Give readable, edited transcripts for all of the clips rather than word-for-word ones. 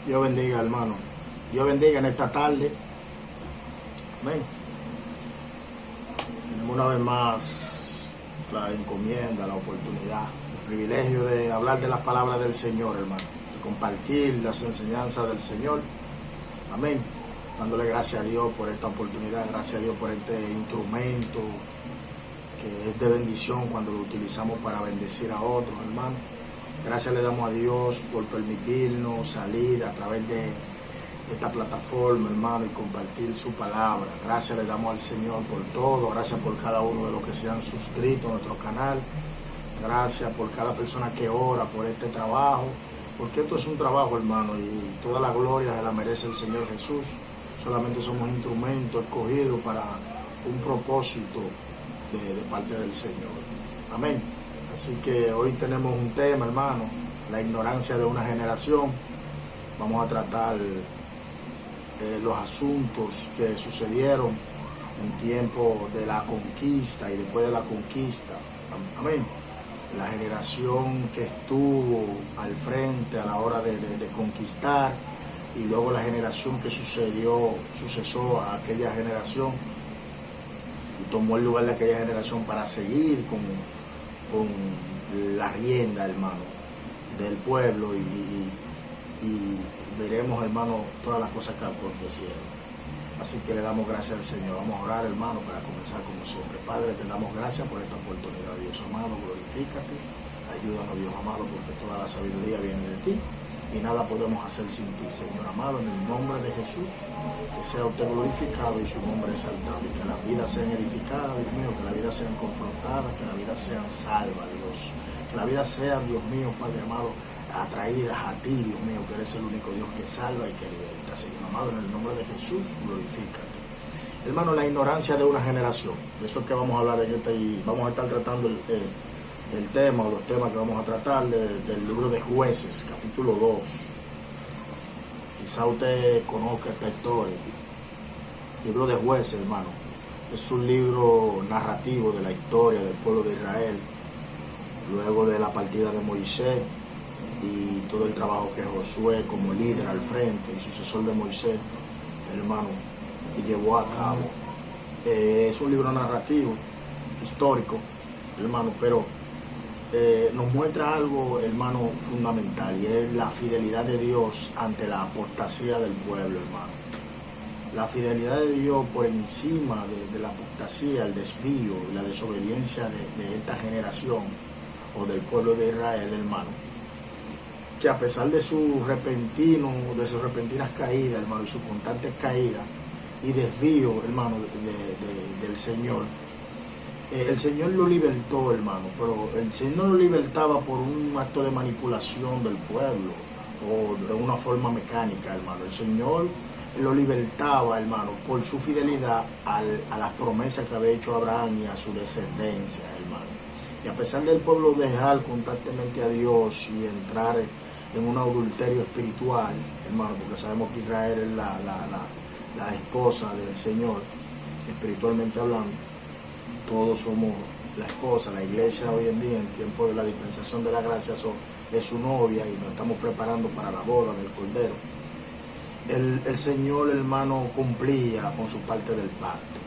Dios bendiga, hermano. Dios bendiga en esta tarde. Amén. Tenemos una vez más la encomienda, la oportunidad, el privilegio de hablar de las palabras del Señor, hermano. De compartir las enseñanzas del Señor. Amén. Dándole gracias a Dios por esta oportunidad. Gracias a Dios por este instrumento que es de bendición cuando lo utilizamos para bendecir a otros, hermano. Gracias le damos a Dios por permitirnos salir a través de esta plataforma, hermano, y compartir su palabra. Gracias le damos al Señor por todo. Gracias por cada uno de los que se han suscrito a nuestro canal. Gracias por cada persona que ora por este trabajo. Porque esto es un trabajo, hermano, y toda la gloria se la merece el Señor Jesús. Solamente somos instrumentos escogidos para un propósito de parte del Señor. Amén. Así que hoy tenemos un tema, hermano, la ignorancia de una generación. Vamos a tratar los asuntos que sucedieron en tiempo de la conquista y después de la conquista. Amén. La generación que estuvo al frente a la hora de conquistar y luego la generación que sucesó a aquella generación y tomó el lugar de aquella generación para seguir con la rienda, hermano, del pueblo y veremos, hermano, todas las cosas que acontecieron. Así que le damos gracias al Señor. Vamos a orar, hermano, para comenzar como siempre. Padre, te damos gracias por esta oportunidad, Dios amado, glorifícate, ayúdanos, Dios amado, porque toda la sabiduría viene de ti y nada podemos hacer sin ti, Señor amado, en el nombre de Jesús, que sea usted glorificado y su nombre exaltado, y que las vidas sean edificadas, Dios mío, que las vidas sean confrontadas, que las vidas sean salvas, Dios, que las vidas sean, Dios mío, Padre amado, atraídas a ti, Dios mío, que eres el único Dios que salva y que liberta, Señor amado, en el nombre de Jesús, glorifícate. Hermano, la ignorancia de una generación, de eso es que vamos a hablar en y vamos a estar tratando el tema o los temas que vamos a tratar del libro de Jueces, capítulo 2. Quizá usted conozca esta historia. El libro de Jueces, hermano, es un libro narrativo de la historia del pueblo de Israel, luego de la partida de Moisés y todo el trabajo que Josué como líder al frente y sucesor de Moisés, hermano, llevó a cabo. Es un libro narrativo, histórico, hermano, pero nos muestra algo, hermano, fundamental, y es la fidelidad de Dios ante la apostasía del pueblo, hermano. La fidelidad de Dios por encima de la apostasía, el desvío y la desobediencia de esta generación o del pueblo de Israel, hermano, que a pesar de sus repentinas caídas, hermano, y sus constantes caídas y desvío, hermano, del Señor, el Señor lo libertó, hermano, pero el Señor no lo libertaba por un acto de manipulación del pueblo o de una forma mecánica, hermano. El Señor lo libertaba, hermano, por su fidelidad a las promesas que había hecho Abraham y a su descendencia, hermano. Y a pesar del pueblo dejar constantemente a Dios y entrar en un adulterio espiritual, hermano, porque sabemos que Israel es la esposa del Señor, espiritualmente hablando. Todos somos la esposa, la iglesia hoy en día, en tiempo de la dispensación de la gracia, es su novia y nos estamos preparando para la boda del Cordero. El Señor, hermano, cumplía con su parte del pacto,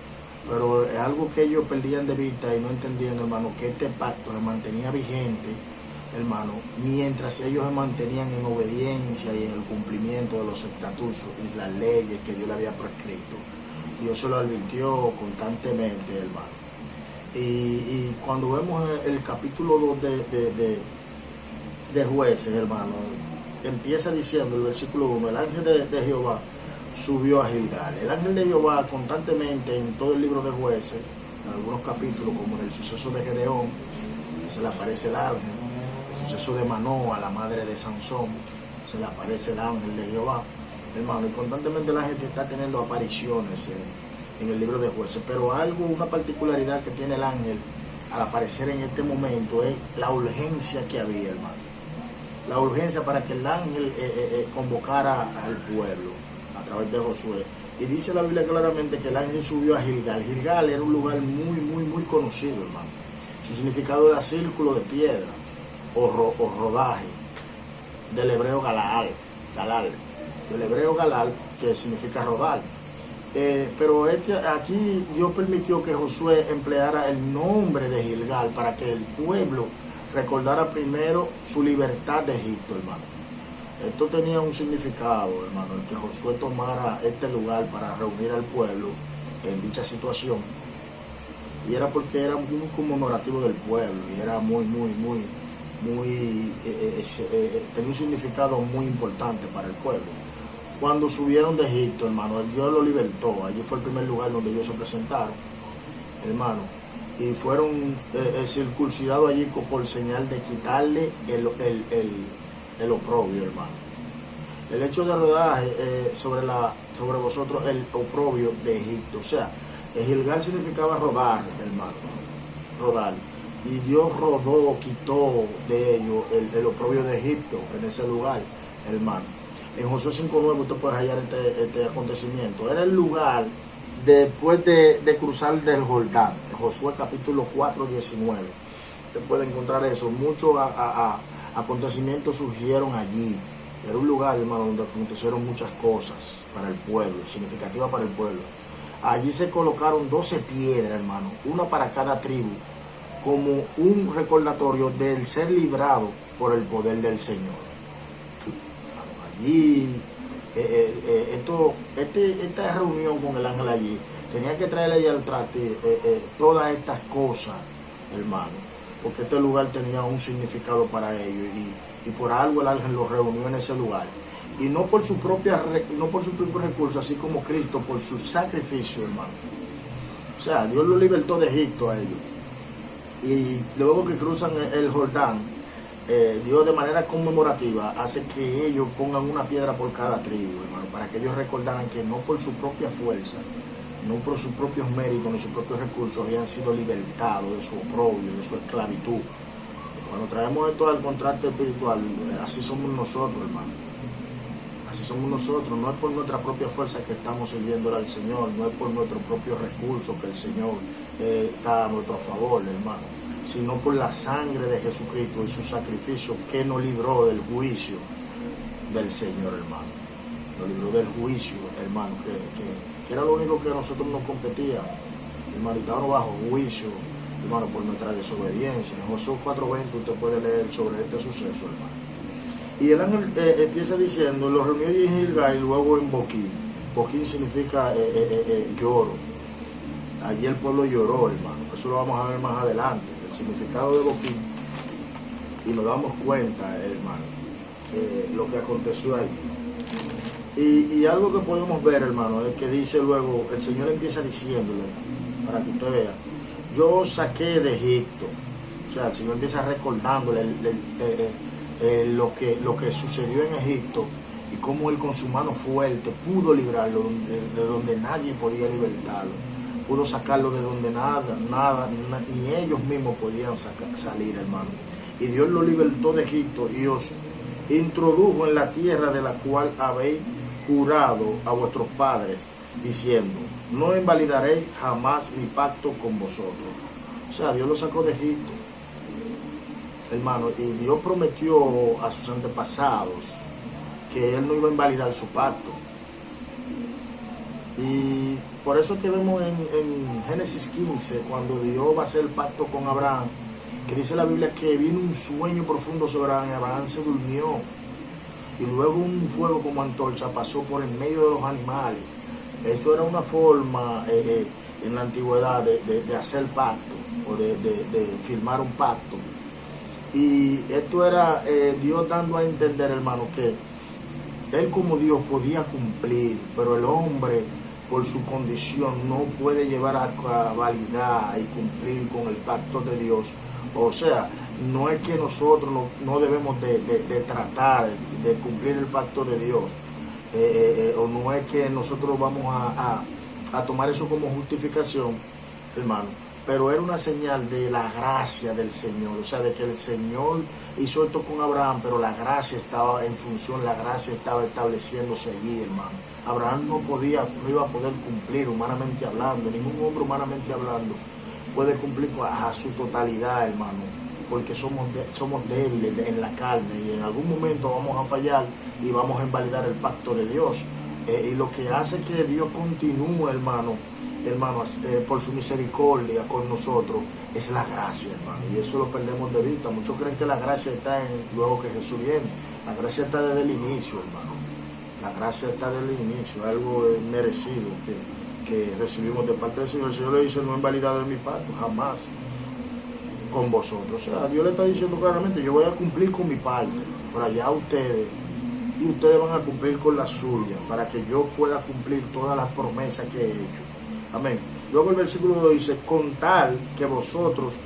pero es algo que ellos perdían de vista y no entendían, hermano, que este pacto se mantenía vigente, hermano, mientras ellos se mantenían en obediencia y en el cumplimiento de los estatutos y las leyes que Dios le había prescrito. Dios se lo advirtió constantemente, hermano. Y cuando vemos el capítulo 2 de Jueces, hermano, empieza diciendo el versículo 1, el ángel de Jehová subió a Gilgal. El ángel de Jehová constantemente en todo el libro de Jueces, en algunos capítulos, como en el suceso de Gedeón, se le aparece el ángel, el suceso de Manoa, la madre de Sansón, se le aparece el ángel de Jehová, hermano, y constantemente la gente está teniendo apariciones en el libro de Jueces, pero una particularidad que tiene el ángel al aparecer en este momento es la urgencia que había, hermano. La urgencia para que el ángel convocara al pueblo a través de Josué. Y dice la Biblia claramente que el ángel subió a Gilgal. Gilgal era un lugar muy conocido, hermano. Su significado era círculo de piedra o rodaje, del hebreo galal. del hebreo galal, que significa rodar. Pero aquí Dios permitió que Josué empleara el nombre de Gilgal para que el pueblo recordara primero su libertad de Egipto, hermano. Esto tenía un significado, hermano, el que Josué tomara este lugar para reunir al pueblo en dicha situación. Y era porque era un conmemorativo del pueblo y era tenía un significado muy importante para el pueblo. Cuando subieron de Egipto, hermano, Dios lo libertó. Allí fue el primer lugar donde ellos se presentaron, hermano, y fueron circuncidados allí por señal de quitarle el oprobio, hermano. El hecho de rodaje sobre vosotros el oprobio de Egipto. O sea, el Gilgal significaba rodar, hermano, rodar. Y Dios rodó, quitó de ellos el oprobio de Egipto en ese lugar, hermano. En Josué 5.9 usted puede hallar este acontecimiento. Era el lugar después de cruzar del Jordán. En Josué capítulo 4.19. Usted puede encontrar eso. Muchos acontecimientos surgieron allí. Era un lugar, hermano, donde acontecieron muchas cosas para el pueblo, significativas para el pueblo. Allí se colocaron 12 piedras, hermano, una para cada tribu, como un recordatorio del ser librado por el poder del Señor. Allí, esta reunión con el ángel allí, tenía que traerle al traste todas estas cosas, hermano, porque este lugar tenía un significado para ellos y por algo el ángel los reunió en ese lugar. Y no por su propio recurso, así como Cristo, por su sacrificio, hermano. O sea, Dios los libertó de Egipto a ellos. Y luego que cruzan el Jordán, Dios de manera conmemorativa hace que ellos pongan una piedra por cada tribu, hermano, para que ellos recordaran que no por su propia fuerza, no por sus propios méritos, ni sus propios recursos habían sido libertados de su oprobio, de su esclavitud. Cuando traemos esto al contraste espiritual, así somos nosotros, hermano. Así somos nosotros, no es por nuestra propia fuerza que estamos sirviéndole al Señor, no es por nuestros propios recursos que el Señor está a nuestro favor, hermano, sino por la sangre de Jesucristo y su sacrificio que nos libró del juicio del Señor, hermano. Nos libró del juicio, hermano, que era lo único que a nosotros nos competía, hermano, y estábamos bajo juicio, hermano, por nuestra desobediencia. En Josué 4.20 usted puede leer sobre este suceso, hermano. Y el ángel empieza diciendo, los reunió en Gilgal y luego en Boquín. Boquín significa lloro. Allí el pueblo lloró, hermano. Eso lo vamos a ver más adelante, el significado de Boquín. Y nos damos cuenta, hermano, lo que aconteció ahí. Y algo que podemos ver, hermano, es que dice luego, el Señor empieza diciéndole, para que usted vea, yo os saqué de Egipto. O sea, el Señor empieza recordándole lo que sucedió en Egipto y cómo Él con su mano fuerte pudo librarlo de donde nadie podía libertarlo, pudo sacarlo de donde nada, ni ellos mismos podían salir, hermano. Y Dios lo libertó de Egipto y os introdujo en la tierra de la cual habéis jurado a vuestros padres, diciendo, no invalidaré jamás mi pacto con vosotros. O sea, Dios lo sacó de Egipto, hermano, y Dios prometió a sus antepasados que Él no iba a invalidar su pacto. Y por eso que vemos en Génesis 15, cuando Dios va a hacer el pacto con Abraham, que dice la Biblia que vino un sueño profundo sobre Abraham y Abraham se durmió. Y luego un fuego como antorcha pasó por en medio de los animales. Eso era una forma en la antigüedad de hacer pacto o de firmar un pacto. Y esto era Dios dando a entender, hermano, que Él como Dios podía cumplir, pero el hombre por su condición no puede llevar a cabalidad y cumplir con el pacto de Dios. O sea, no es que nosotros no debemos de tratar de cumplir el pacto de Dios, o no es que nosotros vamos a tomar eso como justificación, hermano, pero era una señal de la gracia del Señor, o sea, de que el Señor hizo esto con Abraham, pero la gracia estaba en función, la gracia estaba estableciéndose allí, hermano. Abraham no iba a poder cumplir humanamente hablando, ningún hombre humanamente hablando puede cumplir a su totalidad, hermano, porque somos débiles en la carne y en algún momento vamos a fallar y vamos a invalidar el pacto de Dios. Y lo que hace que Dios continúe, hermano, por su misericordia con nosotros, es la gracia, hermano. Y eso lo perdemos de vista. Muchos creen que la gracia está luego que Jesús viene. La gracia está desde el inicio, hermano. La gracia está desde el inicio, algo merecido que recibimos de parte del Señor. El Señor le dice: no he invalidado en mi pacto, jamás con vosotros. O sea, Dios le está diciendo claramente: yo voy a cumplir con mi parte, pero allá ustedes, y ustedes van a cumplir con la suya, para que yo pueda cumplir todas las promesas que he hecho. Amén. Luego el versículo 2 dice: con tal que vosotros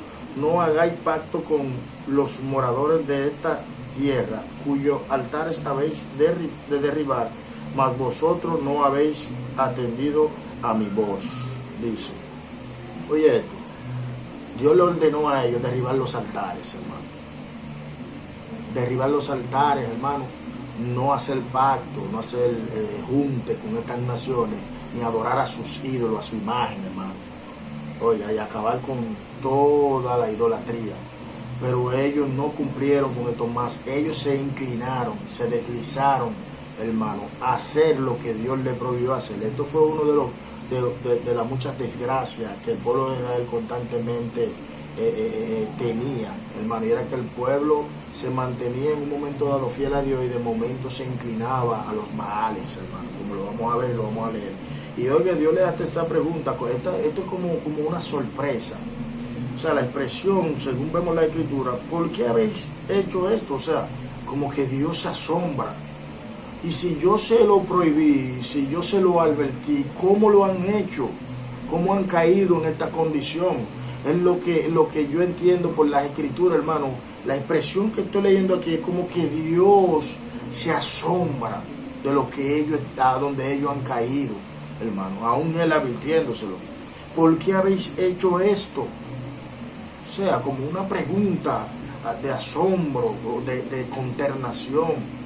no hagáis pacto con los moradores de esta tierra, cuyos altares habéis de derribar, mas vosotros no habéis atendido a mi voz. Dice, oye esto, Dios le ordenó a ellos derribar los altares, hermano. Derribar los altares, hermano. No hacer pacto, no hacer junte con estas naciones, ni adorar a sus ídolos, a su imagen, hermano. Oiga, y acabar con toda la idolatría. Pero ellos no cumplieron con esto más. Ellos se inclinaron, se deslizaron, hermano, a hacer lo que Dios les prohibió hacer. Esto fue uno de las muchas desgracias que el pueblo de Israel constantemente tenía, hermano. Y era que el pueblo se mantenía en un momento dado fiel a Dios y de momento se inclinaba a los Baales, hermano. Como lo vamos a ver, lo vamos a leer. Y oiga, Dios le hace esta pregunta. Esto es como una sorpresa. O sea, la expresión, según vemos la escritura: ¿por qué habéis hecho esto? O sea, como que Dios se asombra. Y si yo se lo prohibí, si yo se lo advertí, ¿cómo lo han hecho? ¿Cómo han caído en esta condición? Es lo que yo entiendo por las escrituras, hermano. La expresión que estoy leyendo aquí es como que Dios se asombra de lo que ellos están, donde ellos han caído, hermano. Aún Él advirtiéndoselo. ¿Por qué habéis hecho esto? O sea, como una pregunta de asombro, de consternación.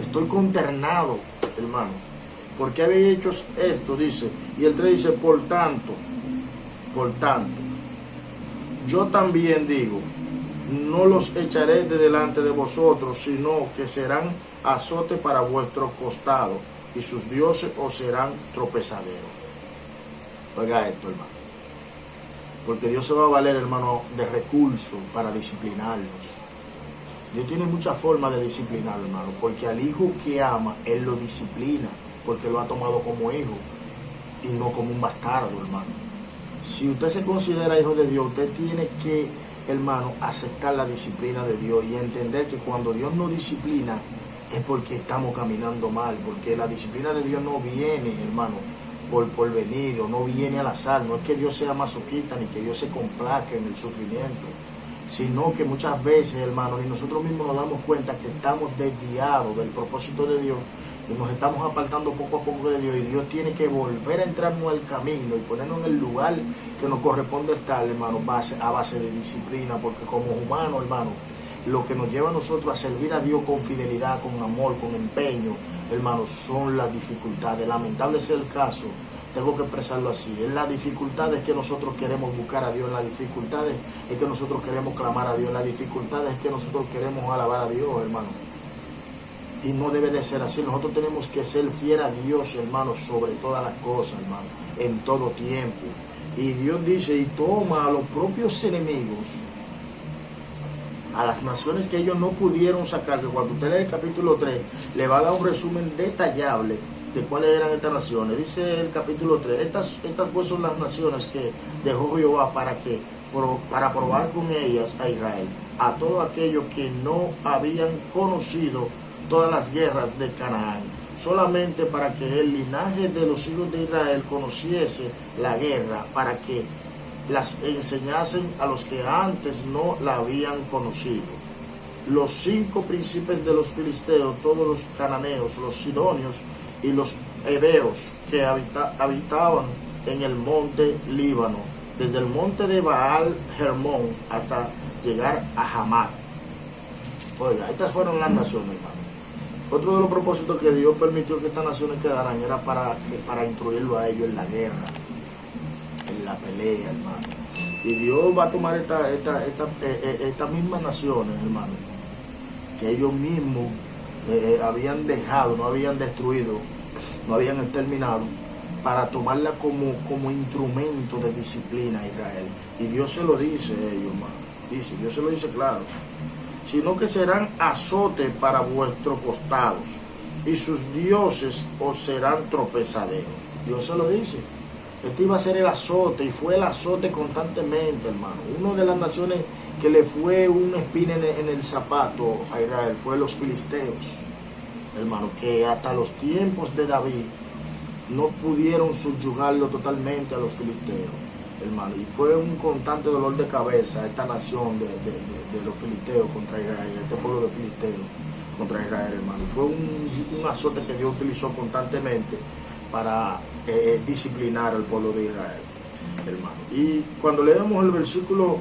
Estoy consternado, hermano. ¿Por qué habéis hecho esto? Dice. Y el 3 dice: por tanto, yo también digo, no los echaré de delante de vosotros, sino que serán azote para vuestro costado, y sus dioses os serán tropezaderos. Oiga esto, hermano. Porque Dios se va a valer, hermano, de recursos para disciplinarlos. Dios tiene muchas formas de disciplinar, hermano, porque al hijo que ama, Él lo disciplina, porque lo ha tomado como hijo y no como un bastardo, hermano. Si usted se considera hijo de Dios, usted tiene que, hermano, aceptar la disciplina de Dios y entender que cuando Dios nos disciplina es porque estamos caminando mal, porque la disciplina de Dios no viene, hermano, por venir, o no viene al azar. No es que Dios sea masoquista ni que Dios se complaque en el sufrimiento, sino que muchas veces, hermano, ni nosotros mismos nos damos cuenta que estamos desviados del propósito de Dios y nos estamos apartando poco a poco de Dios, y Dios tiene que volver a entrarnos al camino y ponernos en el lugar que nos corresponde estar, hermano, a base de disciplina, porque como humanos, hermano, lo que nos lleva a nosotros a servir a Dios con fidelidad, con amor, con empeño, hermano, son las dificultades. Lamentable sea el caso, tengo que expresarlo así. En las dificultades que nosotros queremos buscar a Dios, en las dificultades es que nosotros queremos clamar a Dios, en las dificultades es que nosotros queremos alabar a Dios, hermano. Y no debe de ser así. Nosotros tenemos que ser fieles a Dios, hermano, sobre todas las cosas, hermano, en todo tiempo. Y Dios dice: y toma a los propios enemigos, a las naciones que ellos no pudieron sacar, que cuando usted lee el capítulo 3, le va a dar un resumen detallable de cuáles eran estas naciones. Dice el capítulo 3, estas pues son las naciones que dejó Jehová para probar con ellas a Israel, a todos aquellos que no habían conocido todas las guerras de Canaán, solamente para que el linaje de los hijos de Israel conociese la guerra, para que las enseñasen a los que antes no la habían conocido. Los 5 príncipes de los filisteos, todos los cananeos, los sidonios y los heveos que habitaban en el monte Líbano, desde el monte de Baal Hermón hasta llegar a Hamat. Oiga, estas fueron las naciones, hermano. Otro de los propósitos que Dios permitió que estas naciones quedaran era para instruirlo a ellos en la guerra, en la pelea, hermano. Y Dios va a tomar estas mismas naciones, hermano, que ellos mismos habían dejado, no habían destruido, no habían exterminado, para tomarla como instrumento de disciplina a Israel. Y Dios se lo dice a ellos, hermano. Dios se lo dice claro. Sino que serán azotes para vuestros costados, y sus dioses os serán tropezaderos. Dios se lo dice. Este iba a ser el azote, y fue el azote constantemente, hermano. Una de las naciones que le fue una espina en el zapato a Israel fue los filisteos, hermano, que hasta los tiempos de David no pudieron subyugarlo totalmente a los filisteos, hermano. Y fue un constante dolor de cabeza esta nación de los filisteos contra Israel, este pueblo de filisteos contra Israel, hermano. Y fue un azote que Dios utilizó constantemente para disciplinar al pueblo de Israel, hermano. Y cuando leemos el versículo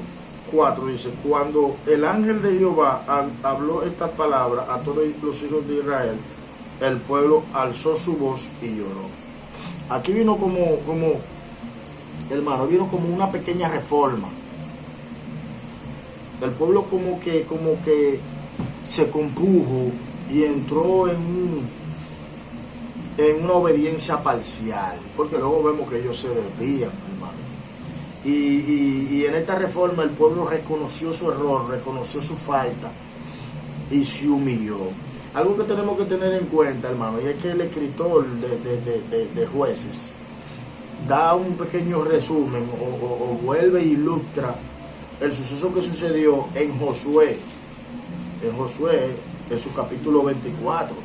4, dice: cuando el ángel de Jehová habló estas palabras a todos los hijos de Israel, el pueblo alzó su voz y lloró. Aquí vino hermano, vino como una pequeña reforma. El pueblo como que se compuso y entró en una obediencia parcial, porque luego vemos que ellos se desvían, hermano. Y en esta reforma el pueblo reconoció su error, reconoció su falta y se humilló. Algo que tenemos que tener en cuenta, hermano, y es que el escritor de Jueces da un pequeño resumen o vuelve e ilustra el suceso que sucedió en Josué, en su capítulo 24.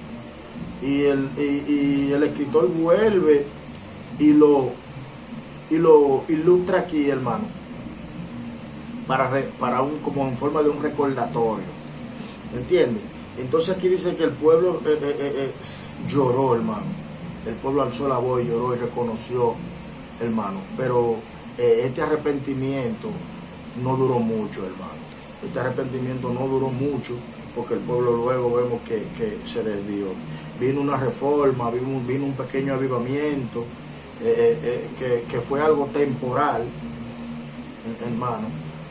Y el escritor vuelve y lo ilustra aquí, hermano, como en forma de un recordatorio. ¿Entiendes? Entonces aquí dice que el pueblo lloró, hermano. El pueblo alzó la voz y lloró y reconoció, hermano. Pero este arrepentimiento no duró mucho, hermano. Este arrepentimiento no duró mucho, porque el pueblo luego vemos que se desvió. Vino una reforma, vino un pequeño avivamiento, que fue algo temporal, hermano.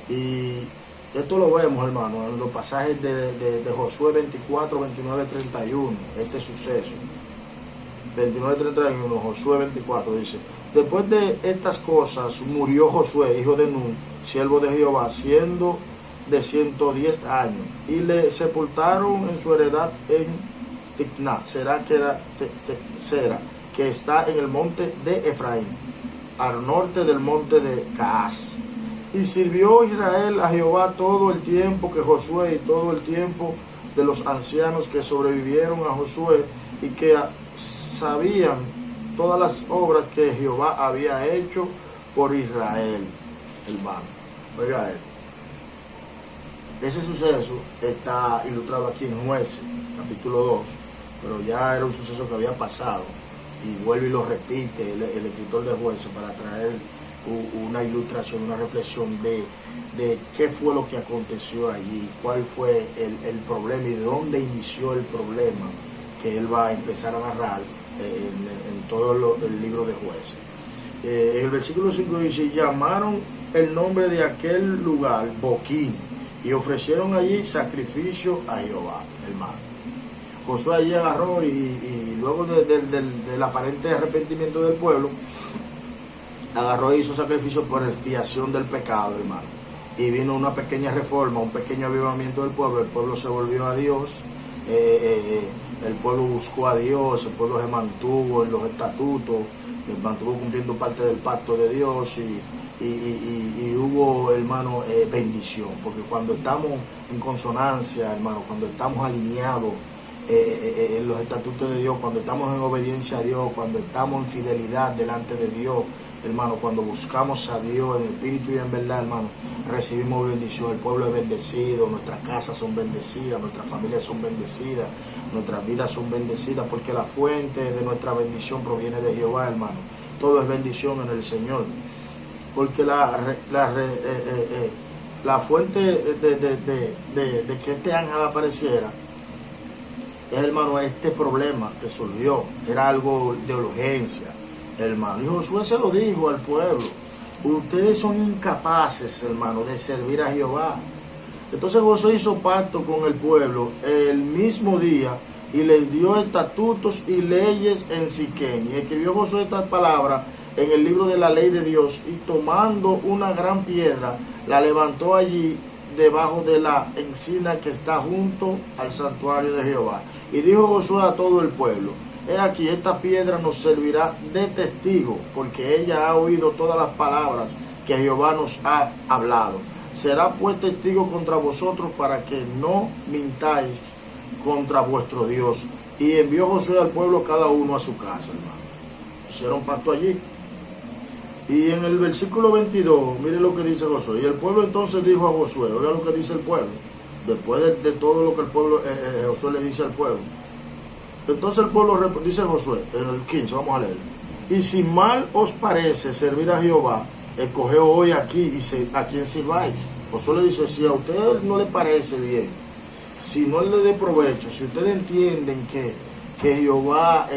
Y esto lo vemos, hermano, en los pasajes de Josué 24, 29, 31, este suceso. 29, 31, Josué 24, dice: después de estas cosas murió Josué, hijo de Nun, siervo de Jehová, siendo de 110 años, y le sepultaron en su heredad en Ticnat, que está en el monte de Efraín, al norte del monte de Caás. Y sirvió Israel a Jehová todo el tiempo que Josué y todo el tiempo de los ancianos que sobrevivieron a Josué y que sabían todas las obras que Jehová había hecho por Israel, hermano. Oiga esto. Ese suceso está ilustrado aquí en Jueces, capítulo 2, pero ya era un suceso que había pasado, y vuelve y lo repite el escritor de Jueces para traer una ilustración, una reflexión de qué fue lo que aconteció allí, cuál fue el problema y de dónde inició el problema que él va a empezar a narrar en todo el libro de Jueces. En el versículo 5 dice: llamaron el nombre de aquel lugar Boquín, y ofrecieron allí sacrificio a Jehová, hermano. Josué allí agarró y luego del aparente arrepentimiento del pueblo, agarró e hizo sacrificio por expiación del pecado, hermano. Y vino una pequeña reforma, un pequeño avivamiento del pueblo. El pueblo se volvió a Dios, el pueblo buscó a Dios, el pueblo se mantuvo en los estatutos, se mantuvo cumpliendo parte del pacto de Dios, y hubo, hermano, bendición. Porque cuando estamos en consonancia, hermano, cuando estamos alineados en los estatutos de Dios, cuando estamos en obediencia a Dios, cuando estamos en fidelidad delante de Dios, hermano, cuando buscamos a Dios en espíritu y en verdad, hermano, recibimos bendición. El pueblo es bendecido, nuestras casas son bendecidas, nuestras familias son bendecidas, nuestras vidas son bendecidas, porque la fuente de nuestra bendición proviene de Jehová, hermano. Todo es bendición en el Señor, porque la fuente de que este ángel apareciera es, hermano, este problema que surgió, era algo de urgencia, hermano. Y Josué se lo dijo al pueblo, ustedes son incapaces, hermano, de servir a Jehová. Entonces Josué hizo pacto con el pueblo el mismo día y les dio estatutos y leyes en Siquén. Y escribió Josué estas palabras en el libro de la ley de Dios, y tomando una gran piedra, la levantó allí debajo de la encina que está junto al santuario de Jehová. Y dijo Josué a todo el pueblo: he aquí, esta piedra nos servirá de testigo, porque ella ha oído todas las palabras que Jehová nos ha hablado. Será pues testigo contra vosotros, para que no mintáis contra vuestro Dios. Y envió Josué al pueblo cada uno a su casa, hermano. Hicieron pacto allí. Y en el versículo 22, mire lo que dice Josué. Y el pueblo entonces dijo a Josué, oiga lo que dice el pueblo, después de todo lo que el pueblo, Josué le dice al pueblo. Entonces el pueblo dice Josué, en el 15, vamos a leer: y si mal os parece servir a Jehová, escogeos hoy aquí y a quién sirváis. Josué le dice: si a usted no le parece bien, si no le dé provecho, si ustedes entienden que Jehová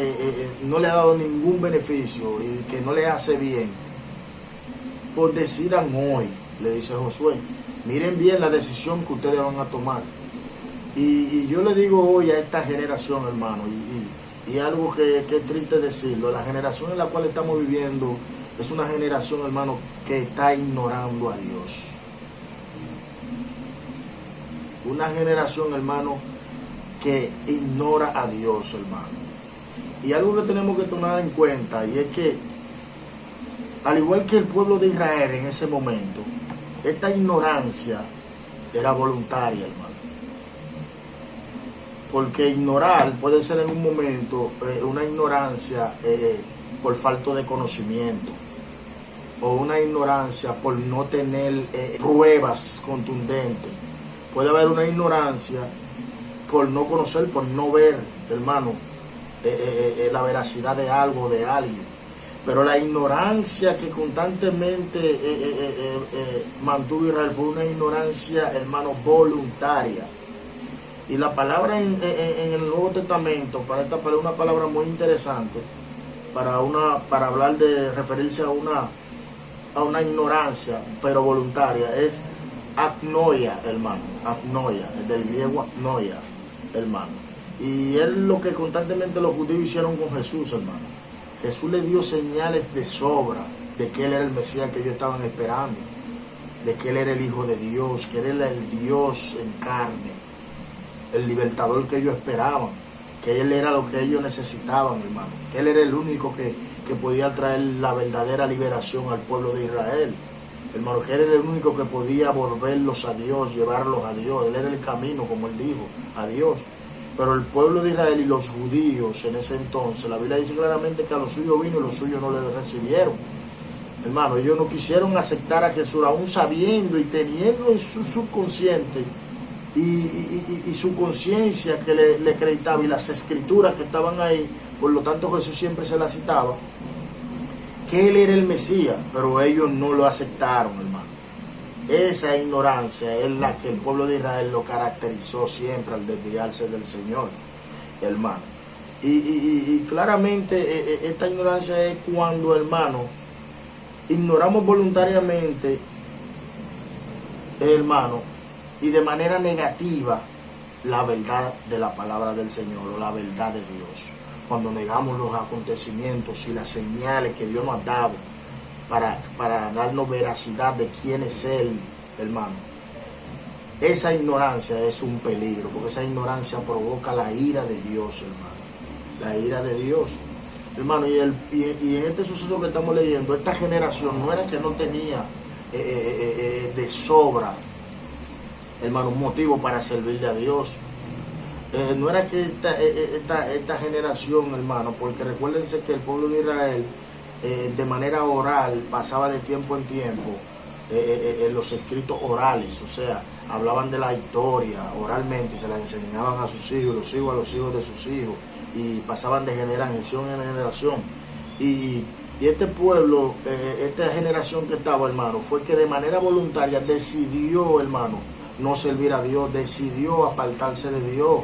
no le ha dado ningún beneficio y que no le hace bien, pues decidan hoy, le dice Josué. Miren bien la decisión que ustedes van a tomar. Y yo le digo hoy a esta generación, hermano, y algo que es triste decirlo, la generación en la cual estamos viviendo es una generación, hermano, que está ignorando a Dios. Una generación, hermano, que ignora a Dios, hermano. Y algo que tenemos que tomar en cuenta, y es que, al igual que el pueblo de Israel en ese momento, esta ignorancia era voluntaria, hermano. Porque ignorar puede ser en un momento una ignorancia por falta de conocimiento, o una ignorancia por no tener pruebas contundentes. Puede haber una ignorancia por no conocer, por no ver, hermano, la veracidad de algo, de alguien. Pero la ignorancia que constantemente mantuvo Israel fue una ignorancia, hermano, voluntaria. Y la palabra en el Nuevo Testamento, para esta palabra, una palabra muy interesante, para hablar de referirse a una ignorancia, pero voluntaria, es agnoia, hermano. Agnoia, del griego agnoia, hermano. Y es lo que constantemente los judíos hicieron con Jesús, hermano. Jesús le dio señales de sobra de que Él era el Mesías que ellos estaban esperando, de que Él era el Hijo de Dios, que Él era el Dios en carne, el libertador que ellos esperaban, que Él era lo que ellos necesitaban, hermano, que Él era el único que podía traer la verdadera liberación al pueblo de Israel, hermano, que Él era el único que podía volverlos a Dios, llevarlos a Dios. Él era el camino, como Él dijo, a Dios. Pero el pueblo de Israel y los judíos en ese entonces, la Biblia dice claramente que a los suyos vino y los suyos no le recibieron. Hermano, ellos no quisieron aceptar a Jesús, aún sabiendo y teniendo en su subconsciente y su conciencia que le acreditaba, y las escrituras que estaban ahí. Por lo tanto, Jesús siempre se las citaba, que Él era el Mesías, pero ellos no lo aceptaron, hermano. Esa ignorancia es la que el pueblo de Israel lo caracterizó siempre al desviarse del Señor, hermano. Y claramente esta ignorancia es cuando, hermano, ignoramos voluntariamente, hermano, y de manera negativa la verdad de la palabra del Señor, o la verdad de Dios. Cuando negamos los acontecimientos y las señales que Dios nos ha dado para darnos veracidad de quién es Él, hermano. Esa ignorancia es un peligro, porque esa ignorancia provoca la ira de Dios, hermano. La ira de Dios, hermano. Y en este suceso que estamos leyendo, esta generación no era que no tenía de sobra, hermano, un motivo para servirle a Dios. No era que esta generación, hermano, porque recuérdense que el pueblo de Israel de manera oral pasaba de tiempo en tiempo los escritos orales, o sea, hablaban de la historia oralmente y se la enseñaban a sus hijos, los hijos a los hijos de sus hijos, y pasaban de generación en generación. Y este pueblo, esta generación que estaba, hermano, fue que de manera voluntaria decidió, hermano, no servir a Dios, decidió apartarse de Dios,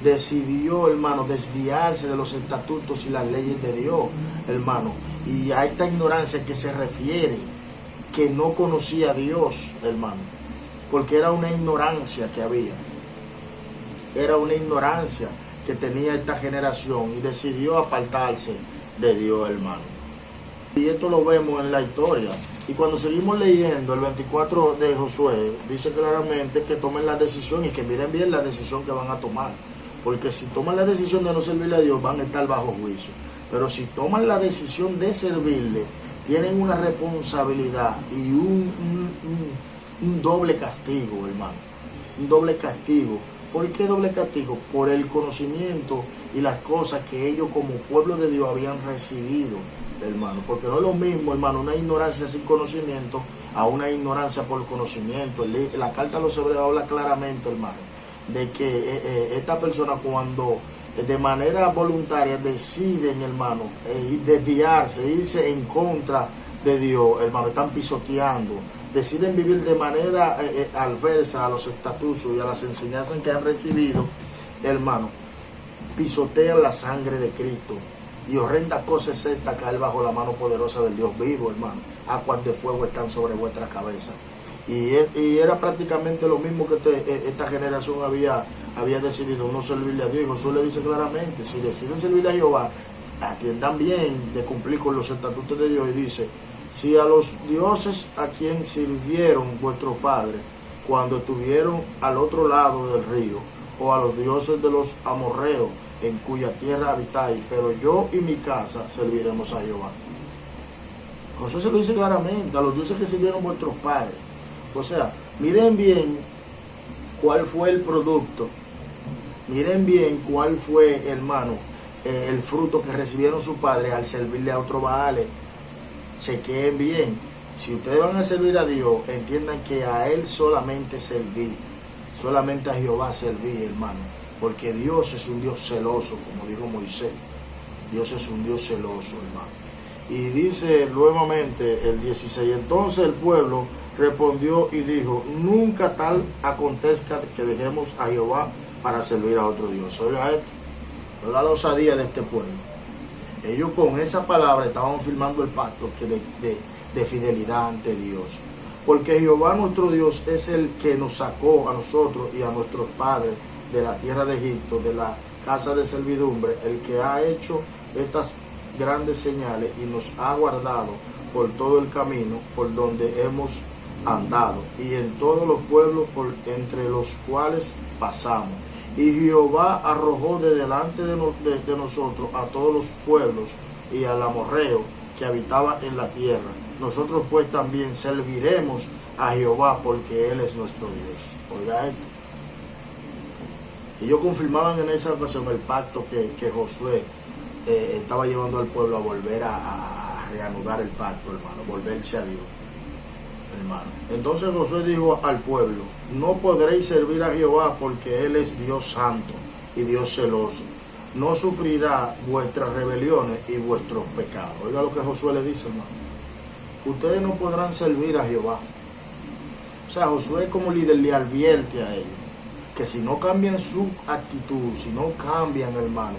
decidió, hermano, desviarse de los estatutos y las leyes de Dios, hermano. Y a esta ignorancia que se refiere, que no conocía a Dios, hermano, porque era una ignorancia que había, era una ignorancia que tenía esta generación y decidió apartarse de Dios, hermano. Y esto lo vemos en la historia. Y cuando seguimos leyendo el 24 de Josué, dice claramente que tomen la decisión y que miren bien la decisión que van a tomar. Porque si toman la decisión de no servirle a Dios, van a estar bajo juicio. Pero si toman la decisión de servirle, tienen una responsabilidad y un doble castigo, hermano. Un doble castigo. ¿Por qué doble castigo? Por el conocimiento y las cosas que ellos como pueblo de Dios habían recibido, hermano. Porque no es lo mismo, hermano, una ignorancia sin conocimiento a una ignorancia por conocimiento. La carta a los hebreos habla claramente, hermano, de que esta persona cuando de manera voluntaria deciden, hermano, desviarse, irse en contra de Dios, hermano, están pisoteando, deciden vivir de manera adversa a los estatutos y a las enseñanzas que han recibido, hermano, pisotean la sangre de Cristo. Y horrenda cosa es esta, caer bajo la mano poderosa del Dios vivo, hermano. Aguas de fuego están sobre vuestra cabeza. Y era prácticamente lo mismo que esta generación había decidido no servirle a Dios. Y Josué le dice claramente, si deciden servirle a Jehová, atiendan bien de cumplir con los estatutos de Dios. Y dice, si a los dioses a quien sirvieron vuestros padres cuando estuvieron al otro lado del río, o a los dioses de los amorreos en cuya tierra habitáis, pero yo y mi casa serviremos a Jehová. Josué se lo dice claramente, a los dioses que sirvieron vuestros padres. O sea, miren bien cuál fue el producto, miren bien cuál fue, hermano, el fruto que recibieron sus padres al servirle a otros baales. Chequeen bien, si ustedes van a servir a Dios, entiendan que a Él solamente servir, solamente a Jehová servir, hermano, porque Dios es un Dios celoso, como dijo Moisés. Dios es un Dios celoso, hermano. Y dice nuevamente el 16, entonces el pueblo respondió y dijo, nunca tal acontezca que dejemos a Jehová para servir a otro Dios. Oiga esto, toda la osadía de este pueblo. Ellos con esa palabra estaban firmando el pacto de fidelidad ante Dios. Porque Jehová nuestro Dios es el que nos sacó a nosotros y a nuestros padres de la tierra de Egipto, de la casa de servidumbre, el que ha hecho estas grandes señales y nos ha guardado por todo el camino por donde hemos andado y en todos los pueblos entre los cuales pasamos. Y Jehová arrojó de delante de nosotros a todos los pueblos y al amorreo que habitaba en la tierra. Nosotros pues también serviremos a Jehová porque Él es nuestro Dios. Oiga esto. Ellos confirmaban en esa ocasión el pacto que Josué estaba llevando al pueblo a volver a reanudar el pacto, hermano, volverse a Dios, hermano. Entonces Josué dijo al pueblo, no podréis servir a Jehová porque Él es Dios santo y Dios celoso. No sufrirá vuestras rebeliones y vuestros pecados. Oiga lo que Josué le dice, hermano. Ustedes no podrán servir a Jehová. O sea, Josué como líder le advierte a ellos que si no cambian su actitud, si no cambian, hermano,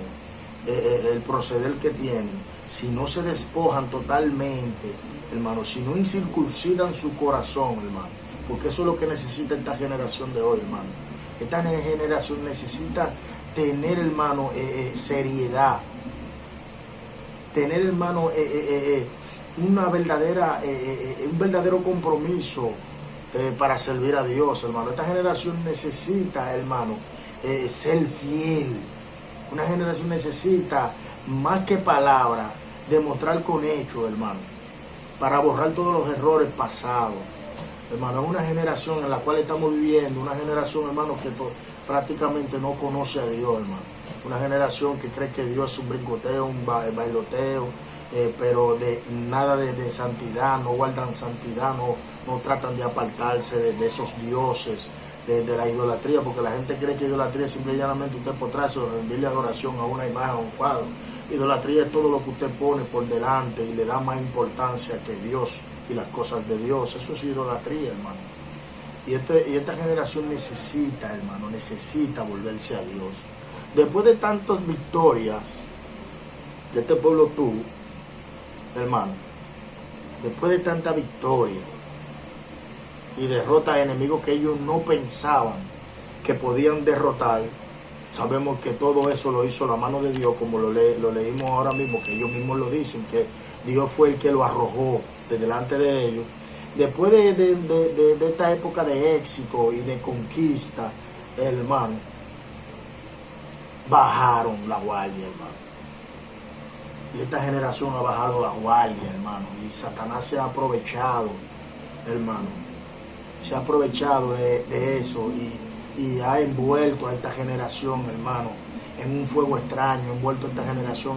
el proceder que tienen, si no se despojan totalmente, hermano, si no incircuncidan su corazón, hermano, porque eso es lo que necesita esta generación de hoy, hermano. Esta generación necesita tener, hermano, seriedad, tener, hermano, un verdadero compromiso para servir a Dios, hermano. Esta generación necesita, hermano, ser fiel. Una generación necesita, más que palabras, demostrar con hechos, hermano, para borrar todos los errores pasados. Hermano, es una generación en la cual estamos viviendo, una generación, hermano, que prácticamente no conoce a Dios, hermano. Una generación que cree que Dios es un brincoteo, un bailoteo, pero de nada de santidad, no guardan santidad, no tratan de apartarse de esos dioses, de la idolatría, porque la gente cree que idolatría es simple y llanamente usted postrarse o rendirle adoración a una imagen, a un cuadro. Idolatría es todo lo que usted pone por delante y le da más importancia que Dios y las cosas de Dios. Eso es idolatría, hermano. Y esta generación necesita, hermano, necesita volverse a Dios. Después de tantas victorias que este pueblo tuvo, hermano, después de tanta victoria, y derrota enemigos que ellos no pensaban que podían derrotar. Sabemos que todo eso lo hizo la mano de Dios, como lo leímos ahora mismo, que ellos mismos lo dicen, que Dios fue el que lo arrojó de delante de ellos. Después de esta época de éxito y de conquista, hermano, bajaron la guardia, hermano. Y esta generación ha bajado la guardia, hermano. Y Satanás se ha aprovechado, hermano. Se ha aprovechado de eso y ha envuelto a esta generación, hermano, en un fuego extraño, ha envuelto a esta generación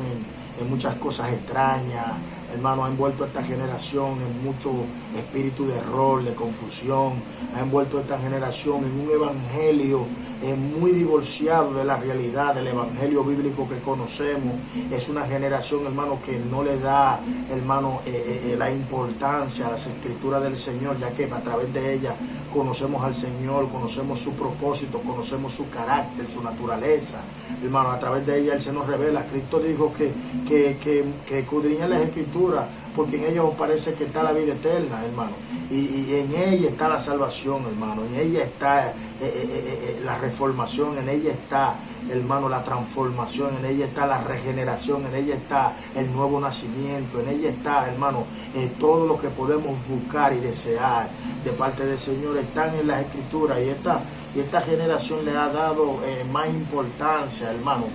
en muchas cosas extrañas, hermano, ha envuelto a esta generación en mucho espíritu de error, de confusión, ha envuelto a esta generación en un evangelio muy divorciado de la realidad, del evangelio bíblico que conocemos. Es una generación, hermano, que no le da, hermano, la importancia a las escrituras del Señor, ya que a través de ella conocemos al Señor, conocemos su propósito, conocemos su carácter, su naturaleza, hermano. A través de ella Él se nos revela. Cristo dijo que escudriñan las escrituras, porque en ella os parece que está la vida eterna, hermano, y en ella está la salvación, hermano, en ella está la reformación, en ella está, hermano, la transformación, en ella está la regeneración, en ella está el nuevo nacimiento, en ella está, hermano, todo lo que podemos buscar y desear de parte del Señor están en las escrituras, y esta generación le ha dado más importancia, hermano,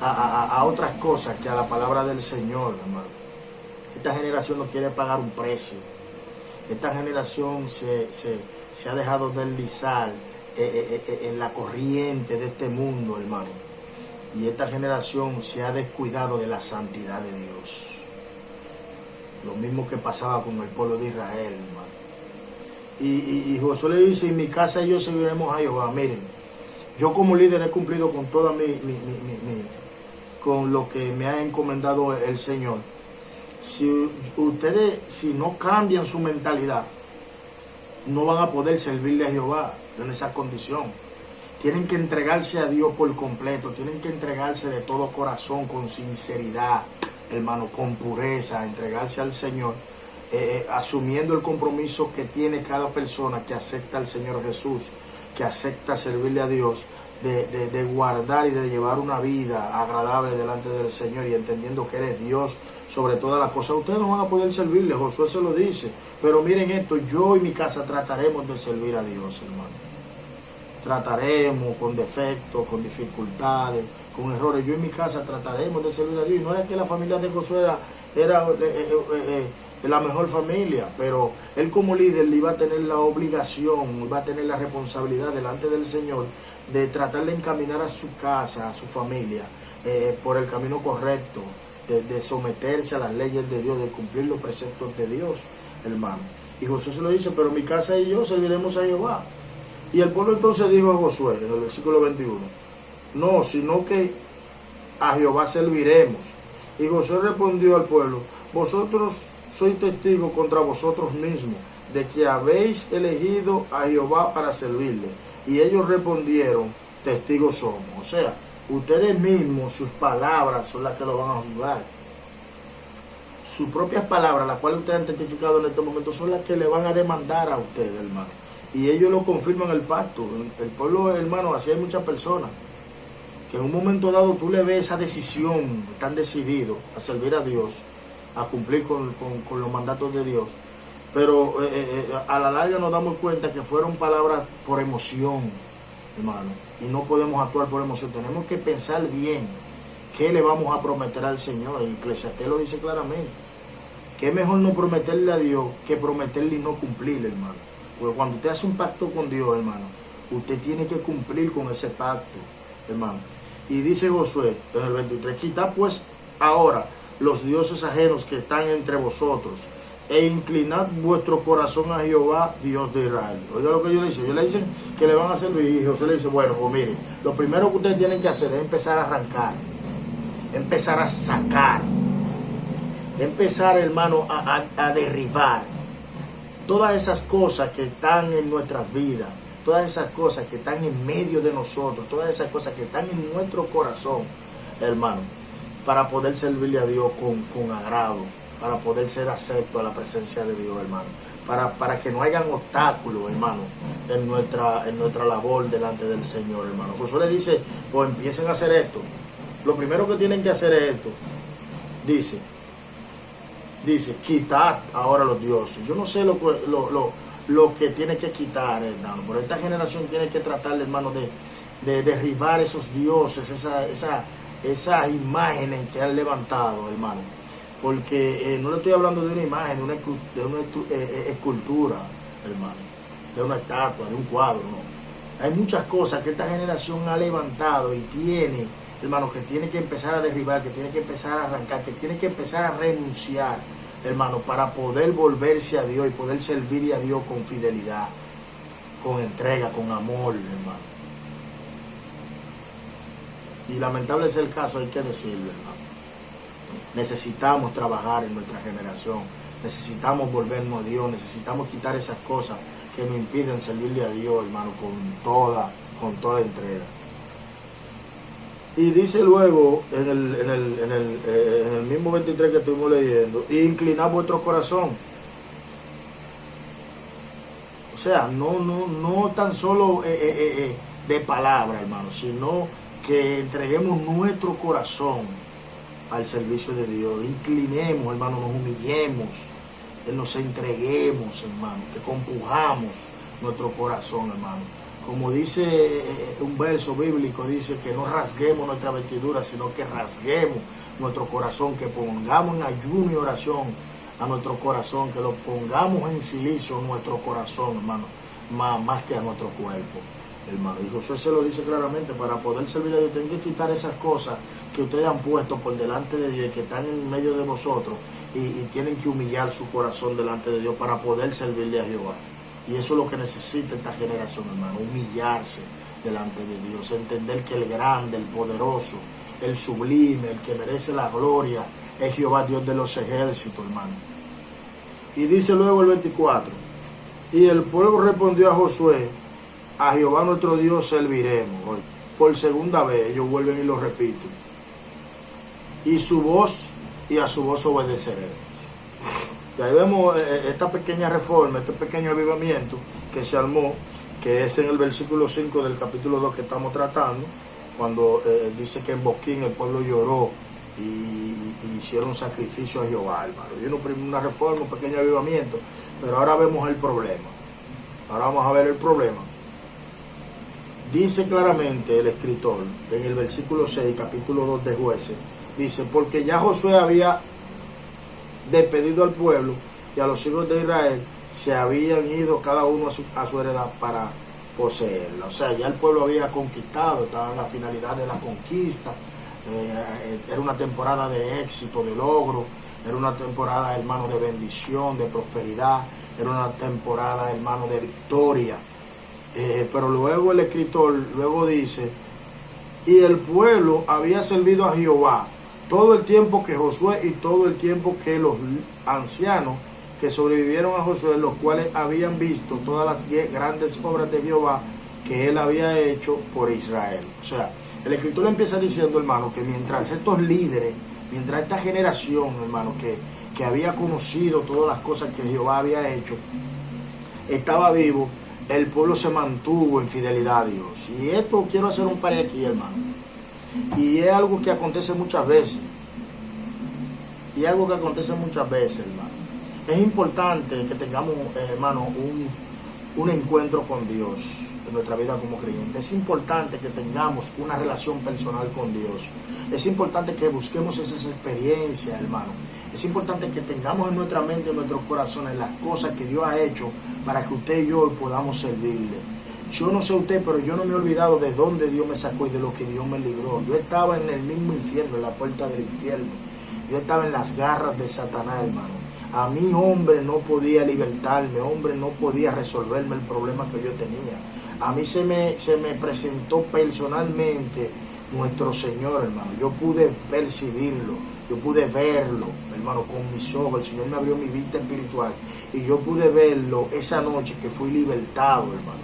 a otras cosas que a la palabra del Señor, hermano. Esta generación no quiere pagar un precio. Esta generación se ha dejado deslizar en la corriente de este mundo, hermano. Y esta generación se ha descuidado de la santidad de Dios. Lo mismo que pasaba con el pueblo de Israel, hermano. Y Josué le dice, en mi casa y yo serviremos a Jehová. Miren, yo como líder he cumplido con toda con lo que me ha encomendado el Señor. Si no cambian su mentalidad, no van a poder servirle a Jehová en esa condición. Tienen que entregarse a Dios por completo, tienen que entregarse de todo corazón, con sinceridad, hermano, con pureza, entregarse al Señor, asumiendo el compromiso que tiene cada persona que acepta al Señor Jesús, que acepta servirle a Dios, de guardar y de llevar una vida agradable delante del Señor, y entendiendo que Él es Dios sobre todas las cosas. Ustedes no van a poder servirle, Josué se lo dice, pero miren esto, yo y mi casa trataremos de servir a Dios, hermano. Trataremos con defectos, con dificultades, con errores. Yo y mi casa trataremos de servir a Dios. Y no era que la familia de Josué era la mejor familia, pero él como líder iba a tener la obligación, iba a tener la responsabilidad delante del Señor de tratar de encaminar a su casa, a su familia, por el camino correcto, de someterse a las leyes de Dios, de cumplir los preceptos de Dios, hermano. Y Josué se lo dice, pero mi casa y yo serviremos a Jehová. Y el pueblo entonces dijo a Josué, en el versículo 21, no, sino que a Jehová serviremos. Y Josué respondió al pueblo, vosotros sois testigos contra vosotros mismos de que habéis elegido a Jehová para servirle. Y ellos respondieron, testigos somos. O sea, ustedes mismos, sus palabras son las que lo van a juzgar. Sus propias palabras, las cuales ustedes han testificado en este momento, son las que le van a demandar a ustedes, hermano. Y ellos lo confirman el pacto. El pueblo, hermano, así hay muchas personas que en un momento dado tú le ves esa decisión, están decididos a servir a Dios, a cumplir con los mandatos de Dios. Pero a la larga nos damos cuenta que fueron palabras por emoción, hermano. Y no podemos actuar por emoción. Tenemos que pensar bien qué le vamos a prometer al Señor. El Eclesiastés lo dice claramente. Que es mejor no prometerle a Dios que prometerle y no cumplirle, hermano. Porque cuando usted hace un pacto con Dios, hermano, usted tiene que cumplir con ese pacto, hermano. Y dice Josué en el 23, quitad pues ahora los dioses ajenos que están entre vosotros, e inclinad vuestro corazón a Jehová, Dios de Israel. Oiga lo que ellos le dicen. Ellos le dicen que le van a servir. Y José le dice, bueno, pues miren, lo primero que ustedes tienen que hacer es empezar a arrancar, empezar a sacar, empezar, hermano, a derribar todas esas cosas que están en nuestras vidas, todas esas cosas que están en medio de nosotros, todas esas cosas que están en nuestro corazón, hermano, para poder servirle a Dios con agrado, para poder ser acepto a la presencia de Dios, hermano, para que no hayan obstáculos, hermano, en nuestra labor delante del Señor, hermano. Josué le dice, pues empiecen a hacer esto. Lo primero que tienen que hacer es esto. Dice, quitad ahora los dioses. Yo no sé lo que tiene que quitar, hermano, pero esta generación tiene que tratar, hermano, de derribar esos dioses, esas imágenes que han levantado, hermano. Porque no le estoy hablando de una imagen, de una escultura, hermano, de una estatua, de un cuadro, no. Hay muchas cosas que esta generación ha levantado y tiene, hermano, que tiene que empezar a derribar, que tiene que empezar a arrancar, que tiene que empezar a renunciar, hermano, para poder volverse a Dios y poder servirle a Dios con fidelidad, con entrega, con amor, hermano. Y lamentable es el caso, hay que decirlo, hermano. Necesitamos trabajar en nuestra generación, necesitamos volvernos a Dios, necesitamos quitar esas cosas que nos impiden servirle a Dios, hermano, con toda entrega. Y dice luego en el mismo 23 que estuvimos leyendo, inclinad vuestro corazón. O sea, no tan solo de palabra, hermano, sino que entreguemos nuestro corazón al servicio de Dios. Inclinemos, hermano, nos humillemos, nos entreguemos, hermano, que compujamos nuestro corazón, hermano. Como dice un verso bíblico, dice que no rasguemos nuestra vestidura, sino que rasguemos nuestro corazón, que pongamos en ayuno y oración a nuestro corazón, que lo pongamos en silicio nuestro corazón, hermano, más que a nuestro cuerpo, hermano. Y Josué se lo dice claramente, para poder servir a Dios tienen que quitar esas cosas que ustedes han puesto por delante de Dios y que están en medio de vosotros, y tienen que humillar su corazón delante de Dios para poder servirle a Jehová. Y eso es lo que necesita esta generación, hermano, humillarse delante de Dios, entender que el grande, el poderoso, el sublime, el que merece la gloria es Jehová, Dios de los ejércitos, hermano. Y dice luego el 24, y el pueblo respondió a Josué, a Jehová nuestro Dios serviremos. Por segunda vez ellos vuelven y lo repiten, y a su voz obedeceremos. Y ahí vemos esta pequeña reforma, este pequeño avivamiento que se armó, que es en el versículo 5 del capítulo 2 que estamos tratando, cuando dice que en Boquín el pueblo lloró y hicieron sacrificio a Jehová, hermano. Y una reforma, un pequeño avivamiento, pero ahora vemos el problema. Ahora vamos a ver el problema. Dice claramente el escritor en el versículo 6, capítulo 2 de Jueces, dice, porque ya Josué había despedido al pueblo y a los hijos de Israel se habían ido cada uno a su heredad para poseerla. O sea, ya el pueblo había conquistado, estaba en la finalidad de la conquista, era una temporada de éxito, de logro, era una temporada, hermano, de bendición, de prosperidad, era una temporada, hermano, de victoria. Pero luego el escritor luego dice, y el pueblo había servido a Jehová todo el tiempo que Josué y todo el tiempo que los ancianos que sobrevivieron a Josué, los cuales habían visto todas las grandes obras de Jehová que él había hecho por Israel. O sea, el escritor empieza diciendo, hermano, que mientras estos líderes, mientras esta generación, hermano, que había conocido todas las cosas que Jehová había hecho, estaba vivo, el pueblo se mantuvo en fidelidad a Dios. Y esto quiero hacer un par aquí, hermano. Y es algo que acontece muchas veces. Hermano. Es importante que tengamos, hermano, un encuentro con Dios en nuestra vida como creyentes. Es importante que tengamos una relación personal con Dios. Es importante que busquemos esas experiencias, hermano. Es importante que tengamos en nuestra mente, en nuestros corazones, las cosas que Dios ha hecho para que usted y yo podamos servirle. Yo no sé usted, pero yo no me he olvidado de dónde Dios me sacó y de lo que Dios me libró. Yo estaba en el mismo infierno, en la puerta del infierno. Yo estaba en las garras de Satanás, hermano. A mí, hombre, no podía libertarme, hombre, no podía resolverme el problema que yo tenía. A mí se me presentó personalmente nuestro Señor, hermano. Yo pude percibirlo, yo pude verlo, hermano, con mis ojos. El Señor me abrió mi vista espiritual y yo pude verlo esa noche que fui libertado, hermano.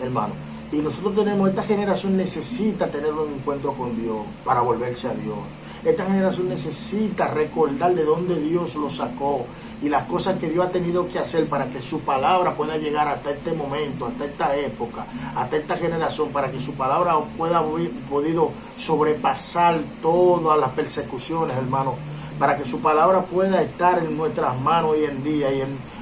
Hermano. Y nosotros esta generación necesita tener un encuentro con Dios para volverse a Dios. Esta generación necesita recordar de dónde Dios lo sacó y las cosas que Dios ha tenido que hacer para que su palabra pueda llegar hasta este momento, hasta esta época, hasta esta generación, para que su palabra pueda haber podido sobrepasar todas las persecuciones, hermano, para que su palabra pueda estar en nuestras manos hoy en día,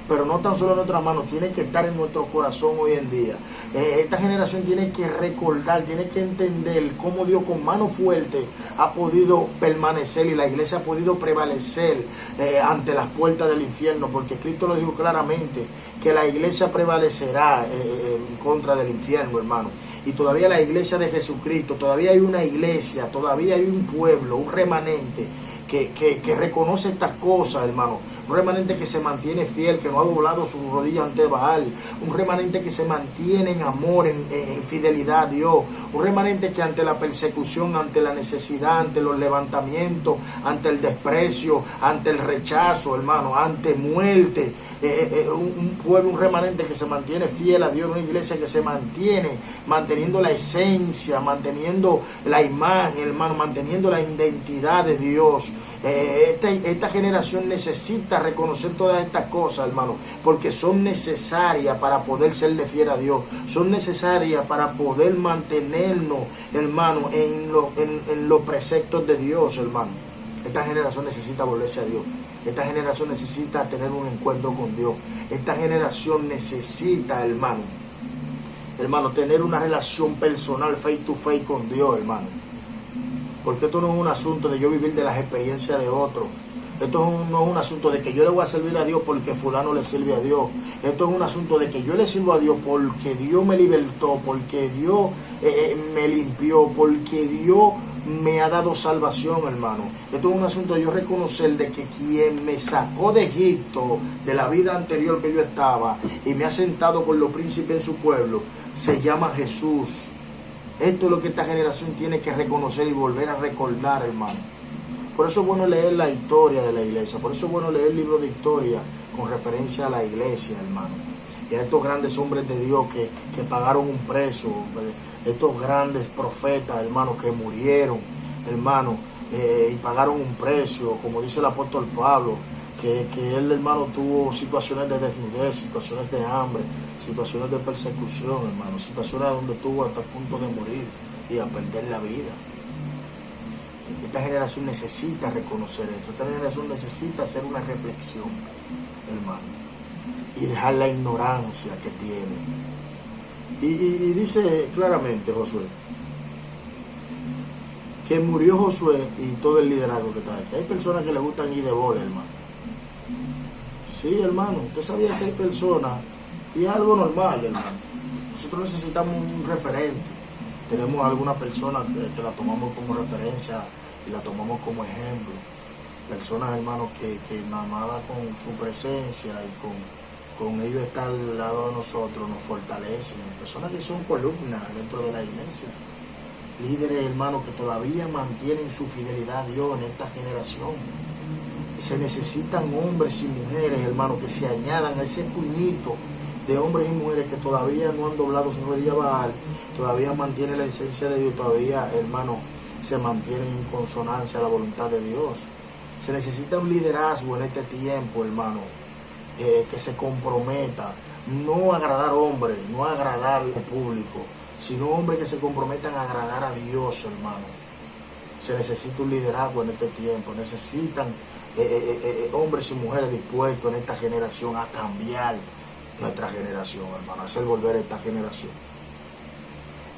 pero no tan solo en nuestras manos, tiene que estar en nuestro corazón hoy en día. Esta generación tiene que recordar, tiene que entender cómo Dios con mano fuerte ha podido permanecer y la iglesia ha podido prevalecer ante las puertas del infierno, porque Cristo lo dijo claramente, que la iglesia prevalecerá en contra del infierno, hermano. Y todavía la iglesia de Jesucristo, todavía hay una iglesia, todavía hay un pueblo, un remanente que reconoce estas cosas, hermano. Un remanente que se mantiene fiel, que no ha doblado sus rodillas ante Baal. Un remanente que se mantiene en amor, en fidelidad a Dios. Un remanente que ante la persecución, ante la necesidad, ante los levantamientos, ante el desprecio, ante el rechazo, hermano, ante muerte. Un pueblo, un remanente que se mantiene fiel a Dios, una iglesia que se mantiene manteniendo la esencia, manteniendo la imagen, hermano, manteniendo la identidad de Dios. Esta generación necesita reconocer todas estas cosas, hermano, porque son necesarias para poder serle fiel a Dios, son necesarias para poder mantenernos, hermano, en los preceptos de Dios, hermano. Esta generación necesita volverse a Dios. Esta generación necesita tener un encuentro con Dios. Esta generación necesita, hermano, tener una relación personal, face to face con Dios, hermano. Porque esto no es un asunto de yo vivir de las experiencias de otros. Esto no es un asunto de que yo le voy a servir a Dios porque fulano le sirve a Dios. Esto es un asunto de que yo le sirvo a Dios porque Dios me libertó, porque Dios me limpió, porque Dios me ha dado salvación, hermano. Esto es un asunto de yo reconocer de que quien me sacó de Egipto, de la vida anterior que yo estaba, y me ha sentado con los príncipes en su pueblo, se llama Jesús. Esto es lo que esta generación tiene que reconocer y volver a recordar, hermano. Por eso es bueno leer la historia de la iglesia. Por eso es bueno leer el libro de historia con referencia a la iglesia, hermano. Y a estos grandes hombres de Dios que pagaron un precio. Estos grandes profetas, hermano, que murieron, hermano, y pagaron un precio. Como dice el apóstol Pablo, que él, hermano, tuvo situaciones de desnudez, situaciones de hambre, situaciones de persecución, hermano, situaciones donde estuvo hasta el punto de morir y a perder la vida. Esta generación necesita reconocer esto. Esta generación necesita hacer una reflexión, hermano, y dejar la ignorancia que tiene. Y dice claramente Josué que murió Josué y todo el liderazgo que está aquí. Hay personas que les gustan ir de bola, hermano. Sí, hermano, usted sabía que hay personas, y es algo normal, hermano. Nosotros necesitamos un referente. Tenemos alguna persona que la tomamos como referencia y la tomamos como ejemplo. Personas, hermano, que nada más con su presencia y con ellos estar al lado de nosotros nos fortalecen. Personas que son columnas dentro de la iglesia. Líderes, hermano, que todavía mantienen su fidelidad a Dios en esta generación. Se necesitan hombres y mujeres, hermano, que se añadan a ese puñito de hombres y mujeres que todavía no han doblado su rodilla a Baal, todavía mantienen la esencia de Dios, todavía, hermano, se mantienen en consonancia a la voluntad de Dios. Se necesita un liderazgo en este tiempo, hermano, que se comprometa, no a agradar hombres, no a agradar al público, sino hombres que se comprometan a agradar a Dios, hermano. Se necesita un liderazgo en este tiempo, necesitan hombres y mujeres dispuestos en esta generación a cambiar nuestra generación, hermano, a hacer volver a esta generación.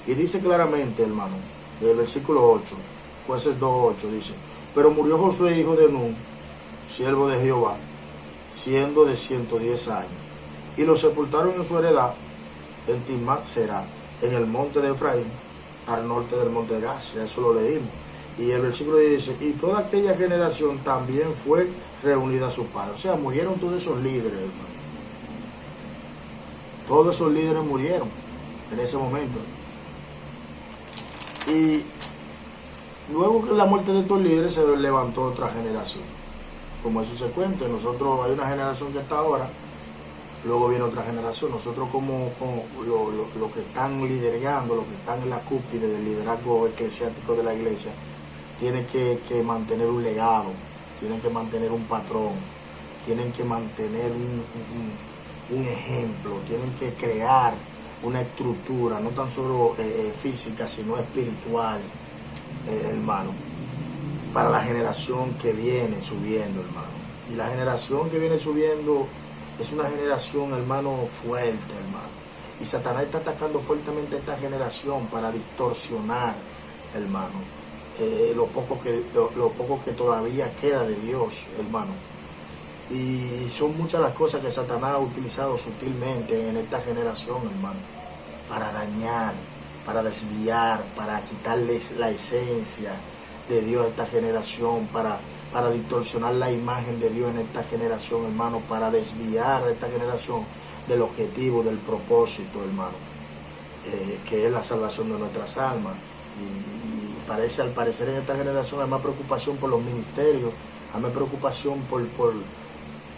Y dice claramente, hermano, del versículo 8, Jueces 2:8, dice: pero murió Josué, hijo de Nun, siervo de Jehová, siendo de 110 años, y lo sepultaron en su heredad en Timnat-Serah, en el monte de Efraín, al norte del monte de Gaz. Ya eso lo leímos. Y el versículo dice: y toda aquella generación también fue reunida a sus padres. O sea, murieron todos esos líderes, hermano. Todos esos líderes murieron en ese momento. Y luego que la muerte de estos líderes se levantó otra generación. Como eso se cuenta, nosotros hay una generación que está ahora, luego viene otra generación. Nosotros como los que están liderando, los que están en la cúspide del liderazgo eclesiástico de la iglesia, tienen que mantener un legado, tienen que mantener un patrón, tienen que mantener un ejemplo, tienen que crear una estructura, no tan solo física, sino espiritual, hermano, para la generación que viene subiendo, hermano. Y la generación que viene subiendo es una generación, hermano, fuerte, hermano. Y Satanás está atacando fuertemente a esta generación para distorsionar, hermano, lo poco que todavía queda de Dios, hermano. Y son muchas las cosas que Satanás ha utilizado sutilmente en esta generación, hermano, para dañar, para desviar, para quitarles la esencia de Dios a esta generación, para distorsionar la imagen de Dios en esta generación, hermano, para desviar a esta generación del objetivo, del propósito, hermano, que es la salvación de nuestras almas. Y al parecer en esta generación hay más preocupación por los ministerios, hay más preocupación por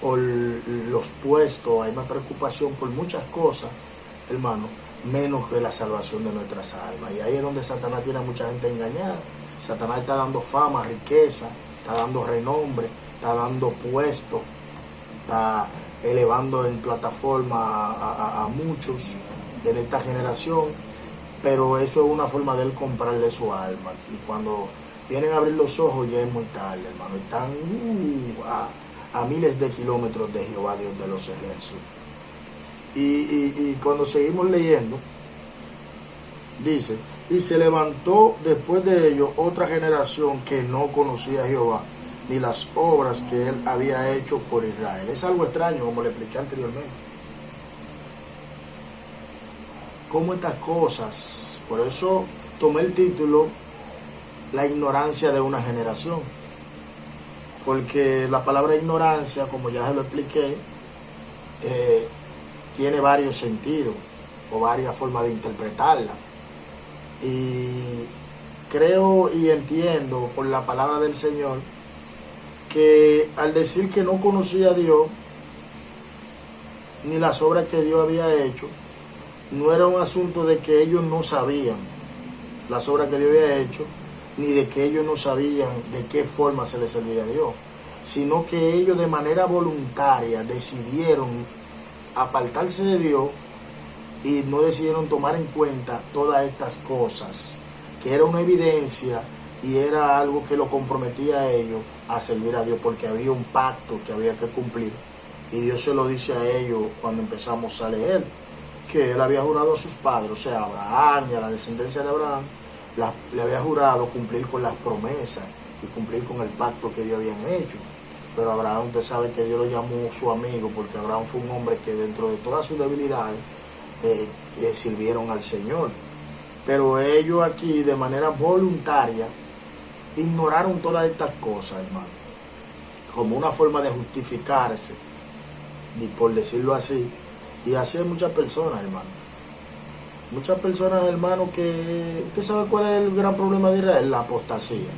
los puestos, hay más preocupación por muchas cosas, hermano, menos que la salvación de nuestras almas. Y ahí es donde Satanás tiene a mucha gente engañada. Satanás está dando fama, riqueza, está dando renombre, está dando puesto, está elevando en plataforma a muchos en esta generación, pero eso es una forma de él comprarle su alma. Y cuando vienen a abrir los ojos ya es muy tarde, hermano. Están a miles de kilómetros de Jehová, Dios de los ejércitos. Y cuando seguimos leyendo, dice: y se levantó después de ellos otra generación que no conocía a Jehová, ni las obras que él había hecho por Israel. Es algo extraño, como le expliqué anteriormente. Como estas cosas, por eso tomé el título La ignorancia de una generación. Porque la palabra ignorancia, como ya se lo expliqué, tiene varios sentidos o varias formas de interpretarla. Y creo y entiendo por la palabra del Señor que al decir que no conocía a Dios ni las obras que Dios había hecho, no era un asunto de que ellos no sabían las obras que Dios había hecho, ni de que ellos no sabían de qué forma se les servía a Dios, sino que ellos de manera voluntaria decidieron apartarse de Dios y no decidieron tomar en cuenta todas estas cosas, que era una evidencia y era algo que lo comprometía a ellos a servir a Dios, porque había un pacto que había que cumplir. Y Dios se lo dice a ellos cuando empezamos a leer, que él había jurado a sus padres, o sea, a Abraham y a la descendencia de Abraham, le había jurado cumplir con las promesas y cumplir con el pacto que ellos habían hecho. Pero Abraham, usted sabe que Dios lo llamó su amigo, porque Abraham fue un hombre que dentro de todas sus debilidades sirvieron al Señor. Pero ellos aquí de manera voluntaria ignoraron todas estas cosas, hermano, como una forma de justificarse, por decirlo así. Y así hay muchas personas, hermano. Muchas personas, hermano, que usted sabe cuál es el gran problema de Israel: la apostasía.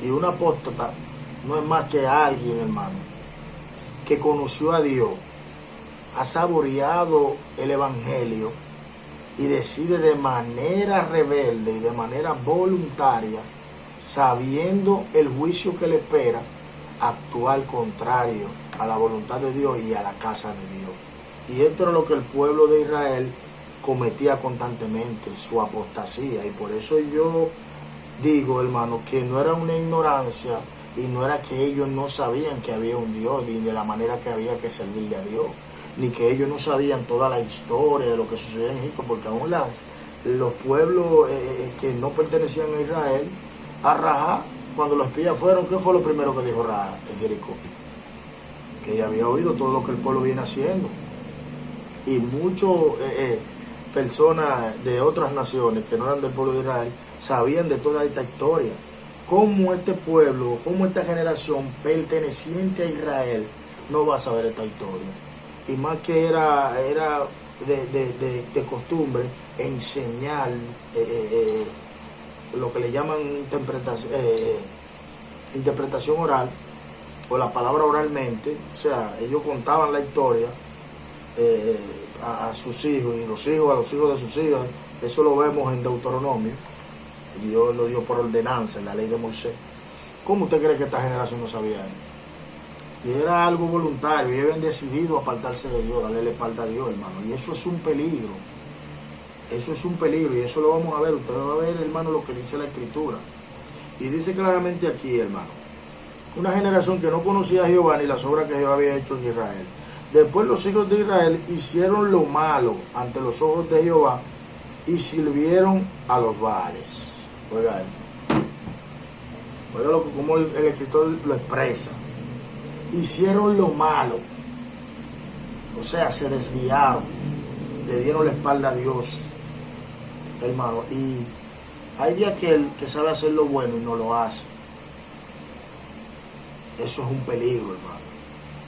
Y un apóstata no es más que alguien, hermano, que conoció a Dios, ha saboreado el evangelio y decide de manera rebelde y de manera voluntaria, sabiendo el juicio que le espera, actuar contrario a la voluntad de Dios y a la casa de Dios. Y esto era lo que el pueblo de Israel cometía constantemente, su apostasía. Y por eso yo digo, hermano, que no era una ignorancia y no era que ellos no sabían que había un Dios ni de la manera que había que servirle a Dios, ni que ellos no sabían toda la historia de lo que sucedió en Egipto, porque aún los pueblos que no pertenecían a Israel, a Rahab, cuando los espías fueron, ¿qué fue lo primero que dijo Rahab en Jericó? Que ella había oído todo lo que el pueblo viene haciendo. Y muchas personas de otras naciones que no eran del pueblo de Israel sabían de toda esta historia. Cómo este pueblo, cómo esta generación perteneciente a Israel no va a saber esta historia. Y más que era de costumbre enseñar lo que le llaman interpretación oral, o la palabra oralmente. O sea, ellos contaban la historia a sus hijos, y los hijos a los hijos de sus hijos. Eso lo vemos en Deuteronomio. Dios lo dio por ordenanza en la ley de Moisés. ¿Cómo usted cree que esta generación no sabía eso? Y era algo voluntario, y habían decidido apartarse de Dios, darle la espalda a Dios, hermano. Y eso es un peligro. Eso es un peligro, y eso lo vamos a ver. Usted va a ver, hermano, lo que dice la Escritura. Y dice claramente aquí, hermano, una generación que no conocía a Jehová ni las obras que Jehová había hecho en Israel. Después los hijos de Israel hicieron lo malo ante los ojos de Jehová y sirvieron a los Baales. Oiga esto. Oiga como el escritor lo expresa. Hicieron lo malo. O sea, se desviaron. Le dieron la espalda a Dios, hermano. Y hay de aquel que sabe hacer lo bueno y no lo hace. Eso es un peligro, hermano.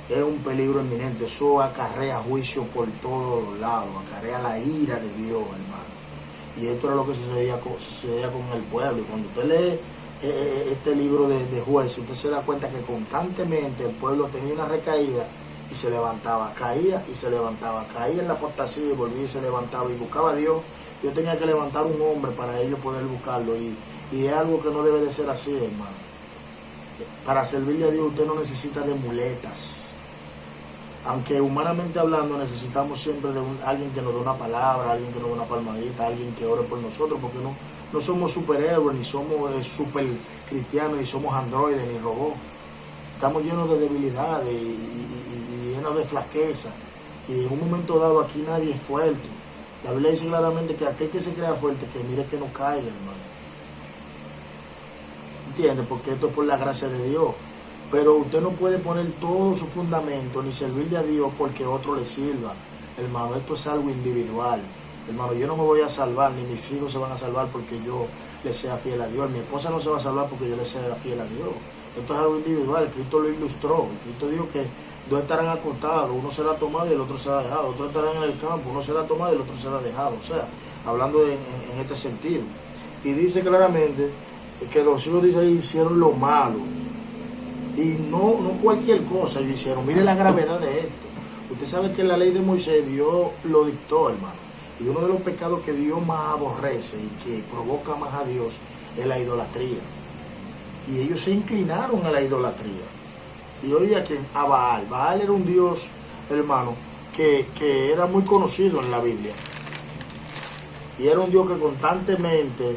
Es un peligro inminente. Eso acarrea juicio por todos los lados. Acarrea la ira de Dios, hermano. Y esto era lo que sucedía con el pueblo. Y cuando usted lee este libro de Jueces, usted se da cuenta que constantemente el pueblo tenía una recaída y se levantaba. Caía y se levantaba. Caía en la apostasía y volvía y se levantaba. Y buscaba a Dios. Yo tenía que levantar un hombre para ellos poder buscarlo. Y es algo que no debe de ser así, hermano. Para servirle a Dios usted no necesita de muletas. Aunque humanamente hablando necesitamos siempre de alguien que nos dé una palabra, alguien que nos dé una palmadita, alguien que ore por nosotros, porque no somos superhéroes, ni somos super cristianos, ni somos androides, ni robots. Estamos llenos de debilidades y llenos de flaqueza. Y en un momento dado aquí nadie es fuerte. La Biblia dice claramente que aquel que se crea fuerte, que mire que no caiga, hermano. ¿Entiende? Porque esto es por la gracia de Dios. Pero usted no puede poner todo su fundamento ni servirle a Dios porque otro le sirva. Hermano, esto es algo individual. Hermano, yo no me voy a salvar, ni mis hijos se van a salvar porque yo le sea fiel a Dios. Mi esposa no se va a salvar porque yo le sea fiel a Dios. Esto es algo individual. Cristo lo ilustró. Cristo dijo que dos estarán acostados, uno será tomado y el otro será dejado. Otros estarán en el campo, uno será tomado y el otro será dejado. O sea, hablando en este sentido. Y dice claramente que los hijos de Israel hicieron lo malo. Y no cualquier cosa ellos hicieron. Mire la gravedad de esto. Usted sabe que la ley de Moisés Dios lo dictó, hermano. Y uno de los pecados que Dios más aborrece y que provoca más a Dios es la idolatría. Y ellos se inclinaron a la idolatría. Y oiga que a Baal. Baal era un dios, hermano, que era muy conocido en la Biblia. Y era un dios que constantemente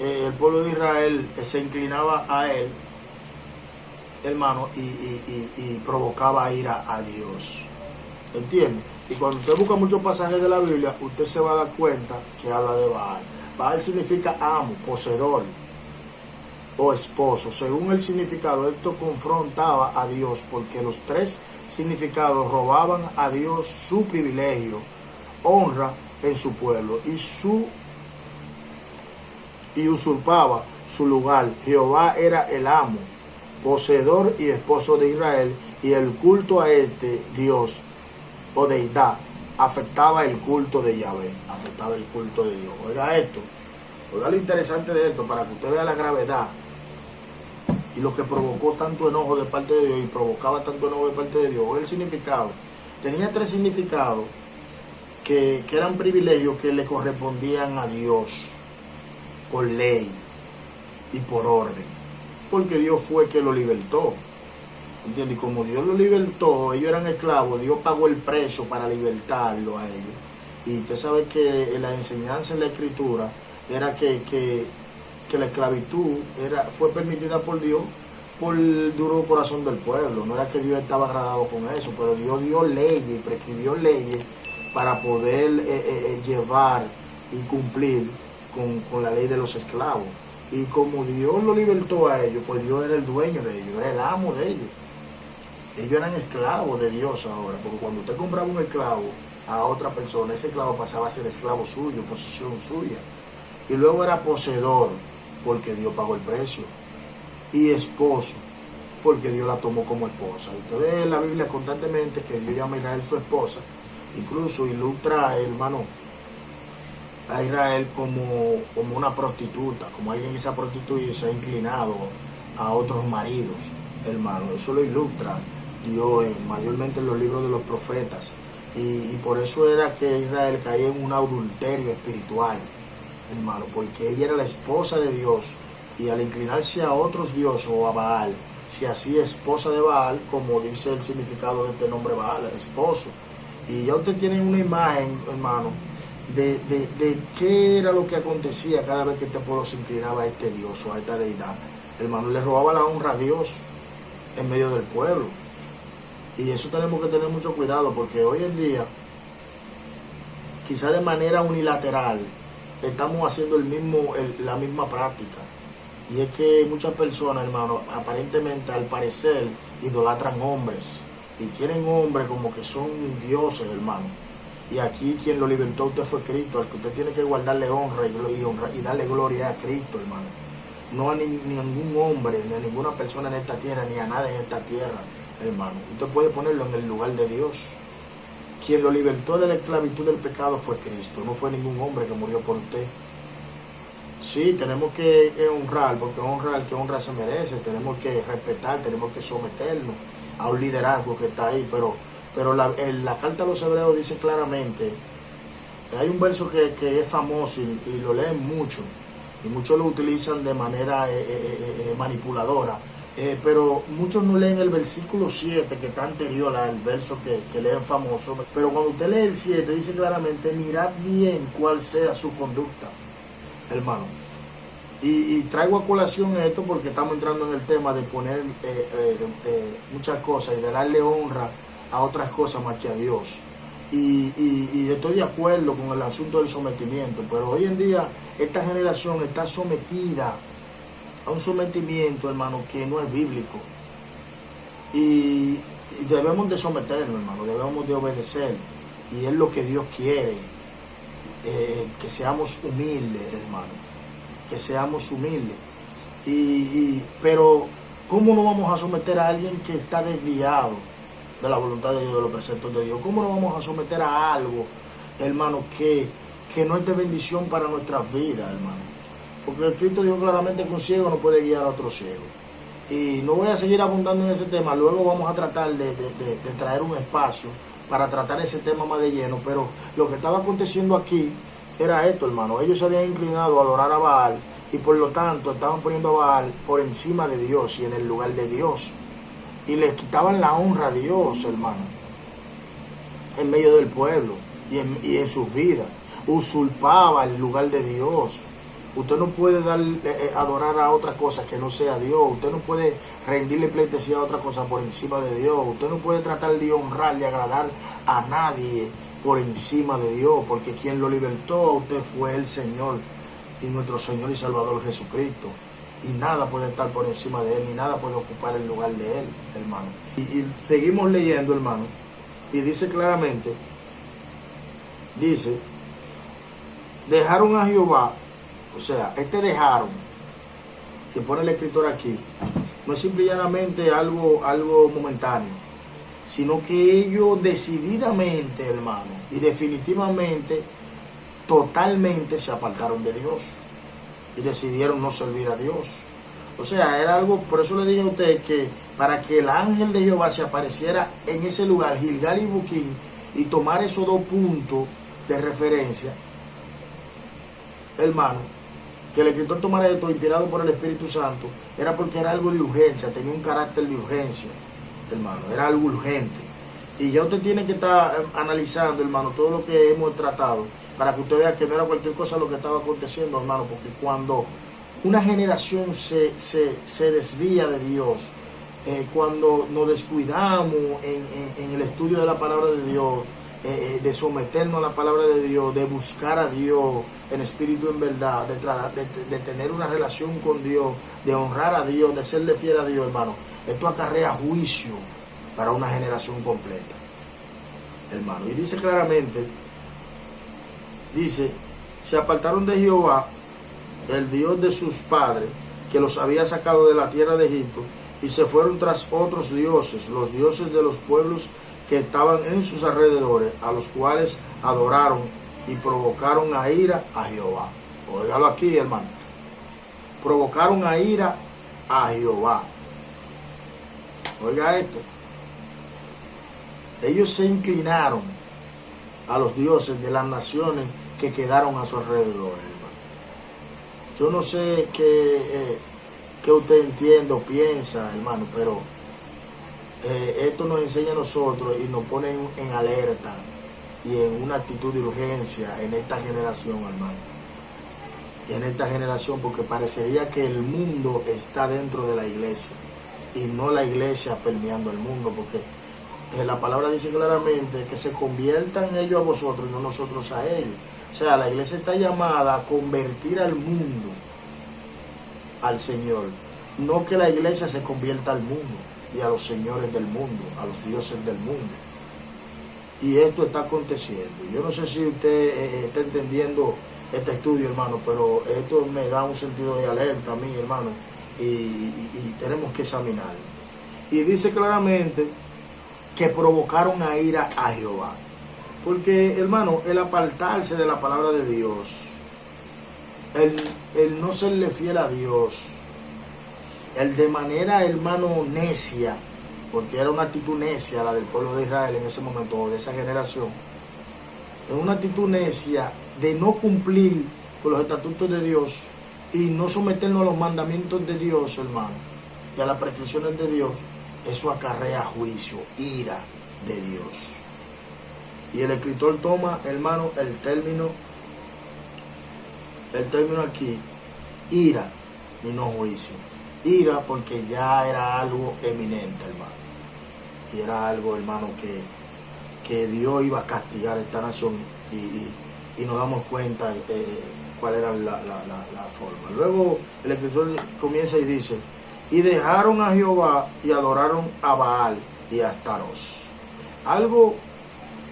el pueblo de Israel se inclinaba a él, hermano, y provocaba ira a Dios. ¿Entiende? Y cuando usted busca muchos pasajes de la Biblia, usted se va a dar cuenta que habla de Baal. Baal significa amo, poseedor o esposo. Según el significado, esto confrontaba a Dios porque los tres significados robaban a Dios su privilegio, honra en su pueblo y usurpaba su lugar. Jehová era el amo, poseedor y esposo de Israel, y el culto a este Dios o deidad afectaba el culto de Yahvé, afectaba el culto de Dios. Oiga esto, oiga lo interesante de esto para que usted vea la gravedad y lo que provocó tanto enojo de parte de Dios y provocaba tanto enojo de parte de Dios. Oiga el significado. Tenía tres significados que eran privilegios que le correspondían a Dios por ley y por orden, porque Dios fue que lo libertó. ¿Entiendes? Y como Dios lo libertó, ellos eran esclavos, Dios pagó el precio para libertarlo a ellos. Y usted sabe que la enseñanza en la Escritura era que la esclavitud fue permitida por Dios por el duro corazón del pueblo. No era que Dios estaba agradado con eso, pero Dios dio leyes y prescribió leyes para poder llevar y cumplir con la ley de los esclavos. Y como Dios lo libertó a ellos, pues Dios era el dueño de ellos, era el amo de ellos. Ellos eran esclavos de Dios ahora, porque cuando usted compraba un esclavo a otra persona, ese esclavo pasaba a ser esclavo suyo, posesión suya. Y luego era poseedor, porque Dios pagó el precio. Y esposo, porque Dios la tomó como esposa. Usted ve en la Biblia constantemente que Dios llama a Israel su esposa. Incluso ilustra, hermano, a Israel como una prostituta, como alguien que se ha prostituido y se ha inclinado a otros maridos, hermano. Eso lo ilustra Dios mayormente en los libros de los profetas. Y por eso era que Israel caía en un adulterio espiritual. hermano, porque ella era la esposa de Dios, y al inclinarse a otros dioses o a Baal, se hacía esposa de Baal, como dice el significado de este nombre Baal, esposo. Y ya ustedes tienen una imagen, hermano, de qué era lo que acontecía cada vez que este pueblo se inclinaba a este Dios o a esta deidad. Hermano, le robaba la honra a Dios en medio del pueblo. Y eso tenemos que tener mucho cuidado, porque hoy en día, quizá de manera unilateral, estamos haciendo la misma práctica. Y es que muchas personas, hermano, aparentemente, al parecer, idolatran hombres. Y tienen hombres como que son dioses, hermano. Y aquí quien lo libertó a usted fue Cristo. Al que usted tiene que guardarle honra y darle gloria a Cristo, hermano. No a ningún hombre, ni a ninguna persona en esta tierra, ni a nada en esta tierra, hermano. Usted puede ponerlo en el lugar de Dios. Quien lo libertó de la esclavitud del pecado fue Cristo. No fue ningún hombre que murió por usted. Sí, tenemos que honrar, porque honra al que honra se merece. Tenemos que respetar, tenemos que someternos a un liderazgo que está ahí. Pero la carta a los hebreos dice claramente, hay un verso que es famoso y lo leen mucho, y muchos lo utilizan de manera manipuladora, pero muchos no leen el versículo 7 que está anterior al verso que leen famoso. Pero cuando usted lee el 7 dice claramente, mirad bien cuál sea su conducta, hermano. Y traigo a colación esto porque estamos entrando en el tema de poner muchas cosas y de darle honra a otras cosas más que a Dios. Y estoy de acuerdo con el asunto del sometimiento, pero hoy en día esta generación está sometida a un sometimiento, hermano, que no es bíblico. Y debemos de someternos, hermano, debemos de obedecer. Y es lo que Dios quiere, que seamos humildes, hermano. Que seamos humildes. Pero, ¿cómo no vamos a someter a alguien que está desviado de la voluntad de Dios, de los preceptos de Dios? ¿Cómo no vamos a someter a algo, hermano, que no es de bendición para nuestras vidas, hermano? Porque el Cristo dijo claramente que un ciego no puede guiar a otro ciego. Y no voy a seguir abundando en ese tema. Luego vamos a tratar de traer un espacio para tratar ese tema más de lleno. Pero lo que estaba aconteciendo aquí era esto, hermano. Ellos se habían inclinado a adorar a Baal y por lo tanto estaban poniendo a Baal por encima de Dios y en el lugar de Dios. Y le quitaban la honra a Dios, hermano, en medio del pueblo y en sus vidas. Usurpaba el lugar de Dios. Usted no puede adorar a otra cosa que no sea Dios. Usted no puede rendirle pleitesía a otra cosa por encima de Dios. Usted no puede tratar de honrar, de agradar a nadie por encima de Dios, porque quien lo libertó a usted fue el Señor y nuestro Señor y Salvador Jesucristo. Y nada puede estar por encima de Él, ni nada puede ocupar el lugar de Él, hermano. Y seguimos leyendo, hermano, y dice claramente, dice, dejaron a Jehová, o sea, dejaron, que pone el escritor aquí, no es simple y llanamente algo momentáneo, sino que ellos decididamente, hermano, y definitivamente, totalmente se apartaron de Dios y decidieron no servir a Dios. O sea, era algo, por eso le dije a usted que para que el ángel de Jehová se apareciera en ese lugar, Gilgal y Boquín, y tomar esos dos puntos de referencia, hermano, que el escritor tomara esto inspirado por el Espíritu Santo, era porque era algo de urgencia, tenía un carácter de urgencia, hermano, era algo urgente. Y ya usted tiene que estar analizando, hermano, todo lo que hemos tratado, para que usted vea que no era cualquier cosa lo que estaba aconteciendo, hermano, porque cuando una generación se desvía de Dios, cuando nos descuidamos en el estudio de la palabra de Dios, de someternos a la palabra de Dios, de buscar a Dios en espíritu, en verdad, de tener una relación con Dios, de honrar a Dios, de serle fiel a Dios, hermano, esto acarrea juicio para una generación completa, hermano. Y dice claramente, dice, se apartaron de Jehová, el Dios de sus padres, que los había sacado de la tierra de Egipto, y se fueron tras otros dioses, los dioses de los pueblos que estaban en sus alrededores, a los cuales adoraron y provocaron a ira a Jehová. Óigalo aquí, hermano. Provocaron a ira a Jehová. Oiga esto. Ellos se inclinaron a los dioses de las naciones que quedaron a su alrededor, hermano. Yo no sé qué usted entiende o piensa, hermano, pero esto nos enseña a nosotros y nos pone en alerta y en una actitud de urgencia en esta generación, hermano. En esta generación, porque parecería que el mundo está dentro de la iglesia y no la iglesia permeando el mundo, porque la palabra dice claramente que se conviertan ellos a vosotros y no nosotros a ellos. O sea, la iglesia está llamada a convertir al mundo al Señor, no que la iglesia se convierta al mundo y a los señores del mundo, a los dioses del mundo. Y esto está aconteciendo. Yo no sé si usted está entendiendo este estudio, hermano, pero esto me da un sentido de alerta a mí, hermano, y tenemos que examinarlo. Y dice claramente que provocaron a ira a Jehová. Porque, hermano, el apartarse de la palabra de Dios, el no serle fiel a Dios, el de manera, hermano, necia, porque era una actitud necia la del pueblo de Israel en ese momento, o de esa generación, es una actitud necia de no cumplir con los estatutos de Dios y no someternos a los mandamientos de Dios, hermano, y a las prescripciones de Dios. Eso acarrea juicio, ira de Dios. Y el escritor toma, hermano, el término aquí, ira y no juicio. Ira porque ya era algo eminente, hermano. Y era algo, hermano, que Dios iba a castigar a esta nación y nos damos cuenta cuál era la forma. Luego el escritor comienza y dice: y dejaron a Jehová y adoraron a Baal y a Astaros. Algo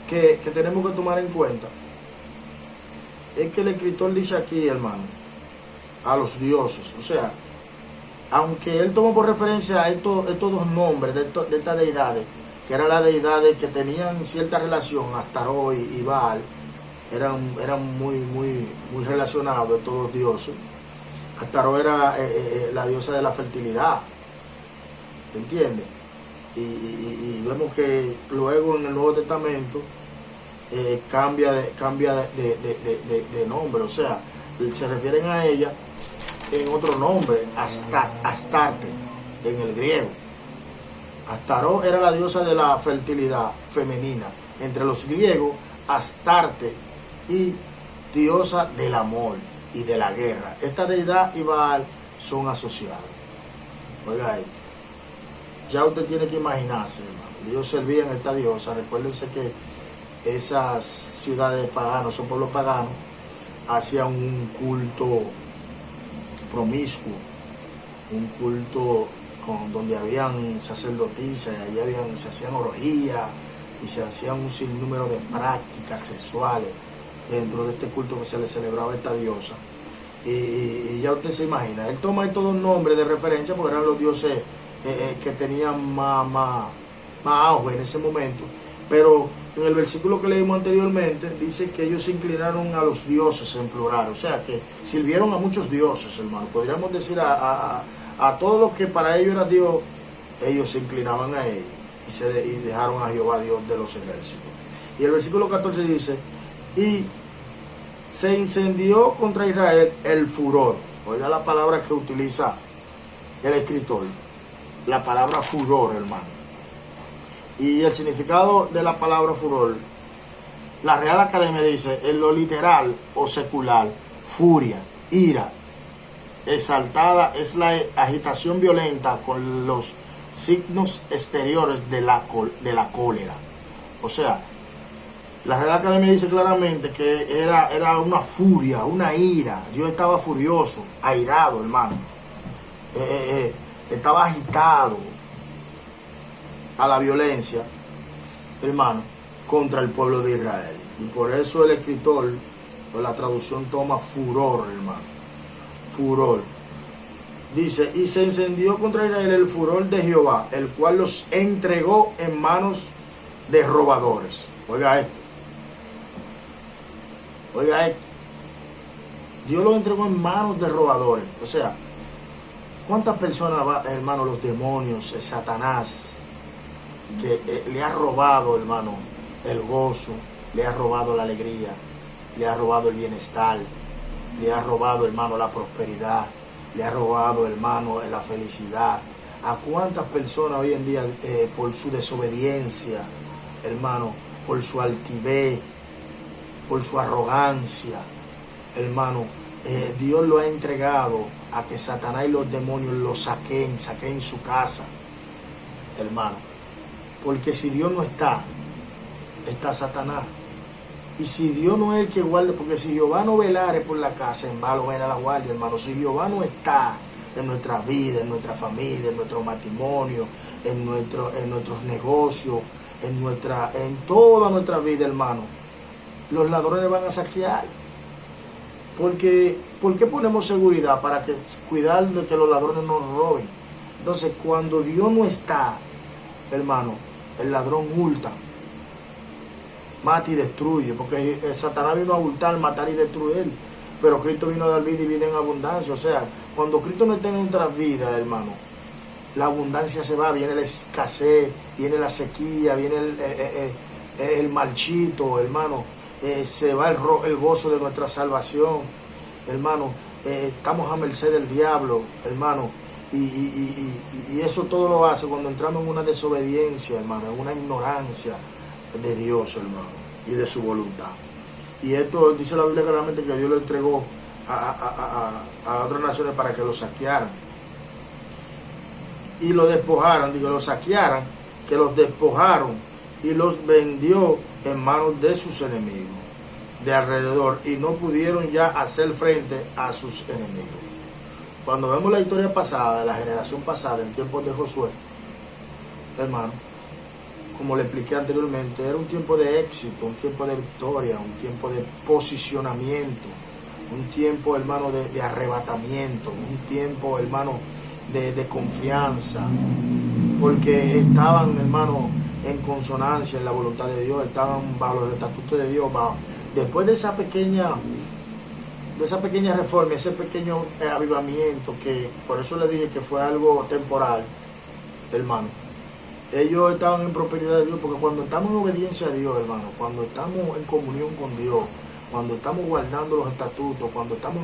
que tenemos que tomar en cuenta es que el escritor dice aquí, hermano, a los dioses. O sea, aunque él tomó por referencia a estos dos nombres de estas deidades, que eran las deidades que tenían cierta relación, Astaró y Baal, eran muy relacionados estos dos dioses. Astaró era la diosa de la fertilidad, ¿entiendes? Y vemos que luego en el Nuevo Testamento cambia de nombre, o sea, se refieren a ella en otro nombre, Astarte, en el griego. Astaró era la diosa de la fertilidad femenina. Entre los griegos, Astarte y diosa del amor y de la guerra. Esta deidad y Baal son asociados. Oiga esto. Ya usted tiene que imaginarse, hermano. Ellos servían a esta diosa. Recuérdense que esas ciudades paganas, son pueblos paganos, hacían un culto promiscuo, un culto donde habían sacerdotisas, y allí se hacían orgías y se hacían un sinnúmero de prácticas sexuales dentro de este culto que se le celebraba a esta diosa. Y ya usted se imagina, él toma estos dos nombres de referencia porque eran los dioses que tenían más auge en ese momento, pero en el versículo que leímos anteriormente dice que ellos se inclinaron a los dioses en plural, o sea que sirvieron a muchos dioses, hermano. Podríamos decir a todo lo que para ellos era Dios, ellos se inclinaban a él y dejaron a Jehová, Dios de los ejércitos. Y el versículo 14 dice: y se incendió contra Israel el furor. Oiga la palabra que utiliza el escritor, la palabra furor, hermano. Y el significado de la palabra furor, la Real Academia dice, en lo literal o secular, furia, ira, exaltada es la agitación violenta con los signos exteriores de la cólera. O sea, la Real Academia dice claramente que era una furia, una ira. Dios estaba furioso, airado, hermano. Estaba agitado a la violencia, hermano, contra el pueblo de Israel. Y por eso el escritor, o la traducción toma furor, hermano. Furor. Dice, y se encendió contra Israel el furor de Jehová, el cual los entregó en manos de robadores. Oiga esto. Oiga esto. Dios los entregó en manos de robadores. O sea, ¿cuántas personas, hermano, los demonios, Satanás, que le ha robado, hermano, el gozo, le ha robado la alegría, le ha robado el bienestar, le ha robado, hermano, la prosperidad, le ha robado, hermano, la felicidad. ¿A cuántas personas hoy en día, por su desobediencia, hermano, por su altivez, por su arrogancia, hermano, Dios lo ha entregado a que Satanás y los demonios lo saquen su casa, hermano? Porque si Dios no está, está Satanás. Y si Dios no es el que guarde, porque si Jehová no velare por la casa, en vano vela la guardia, hermano. Si Jehová no está en nuestra vida, en nuestra familia, en nuestro matrimonio, en nuestros negocios, en toda nuestra vida, hermano, los ladrones van a saquear. Porque, ¿por qué ponemos seguridad? Para cuidar de que los ladrones no nos roben. Entonces, cuando Dios no está, hermano, el ladrón hurta, mata y destruye, porque Satanás vino a hurtar, matar y destruir, pero Cristo vino a dar vida y vida en abundancia. O sea, cuando Cristo no está en nuestras vidas, hermano, la abundancia se va, viene la escasez, viene la sequía, viene el marchito, hermano, se va el gozo de nuestra salvación, hermano, estamos a merced del diablo, hermano, y eso todo lo hace cuando entramos en una desobediencia, hermano, en una ignorancia de Dios, hermano, y de su voluntad. Y esto dice la Biblia claramente que Dios lo entregó a otras naciones para que lo saquearan y lo despojaran, digo, lo saquearan, que los despojaron y los vendió en manos de sus enemigos de alrededor, y no pudieron ya hacer frente a sus enemigos. Cuando vemos la historia pasada, de la generación pasada, en tiempos de Josué, hermano, como le expliqué anteriormente, era un tiempo de éxito, un tiempo de victoria, un tiempo de posicionamiento, un tiempo, hermano, de arrebatamiento, un tiempo, hermano, de confianza, porque estaban, hermano, en consonancia en la voluntad de Dios, estaban bajo los estatutos de Dios, después de esa pequeña reforma, ese pequeño avivamiento, que por eso le dije que fue algo temporal, hermano. Ellos estaban en prosperidad de Dios, porque cuando estamos en obediencia a Dios, hermano, cuando estamos en comunión con Dios, cuando estamos guardando los estatutos, cuando estamos